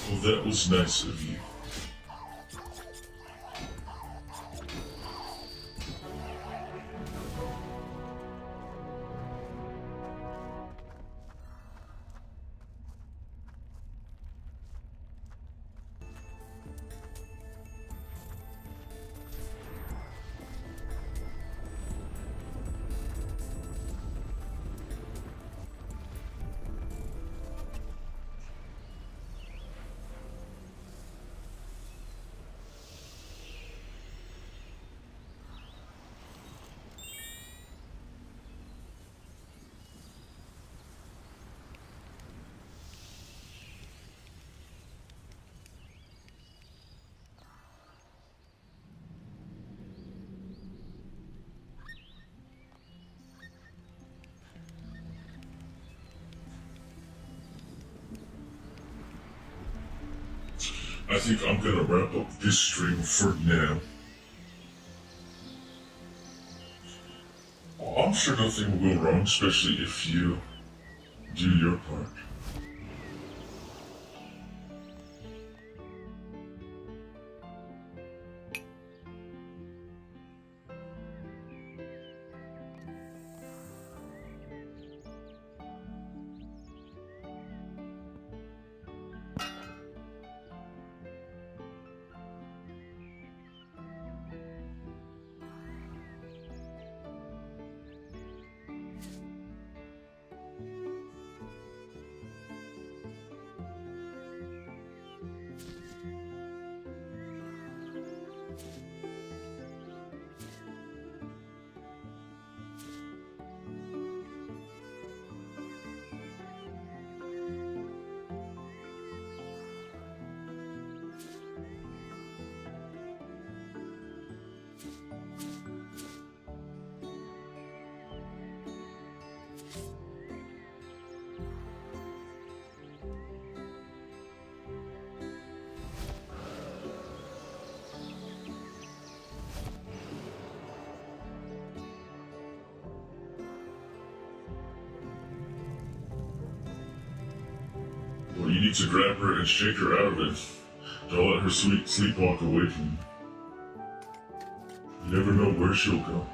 Well, that was nice of you. I think I'm gonna wrap up this stream for now. I'm sure nothing will go wrong, especially if you do your part. Well, you need to grab her and shake her out of it. Don't let her sleepwalk away from you. You never know where she'll go.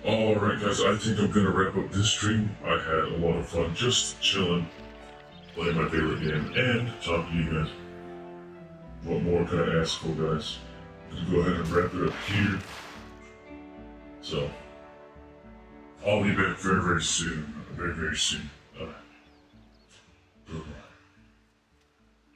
Alright guys, I think I'm gonna wrap up this stream. I had a lot of fun just chilling, playing my favorite game, and talking to you guys. What more can I ask for, guys? I'm gonna go ahead and wrap it up here. So, I'll be back very, very soon. Very, very soon.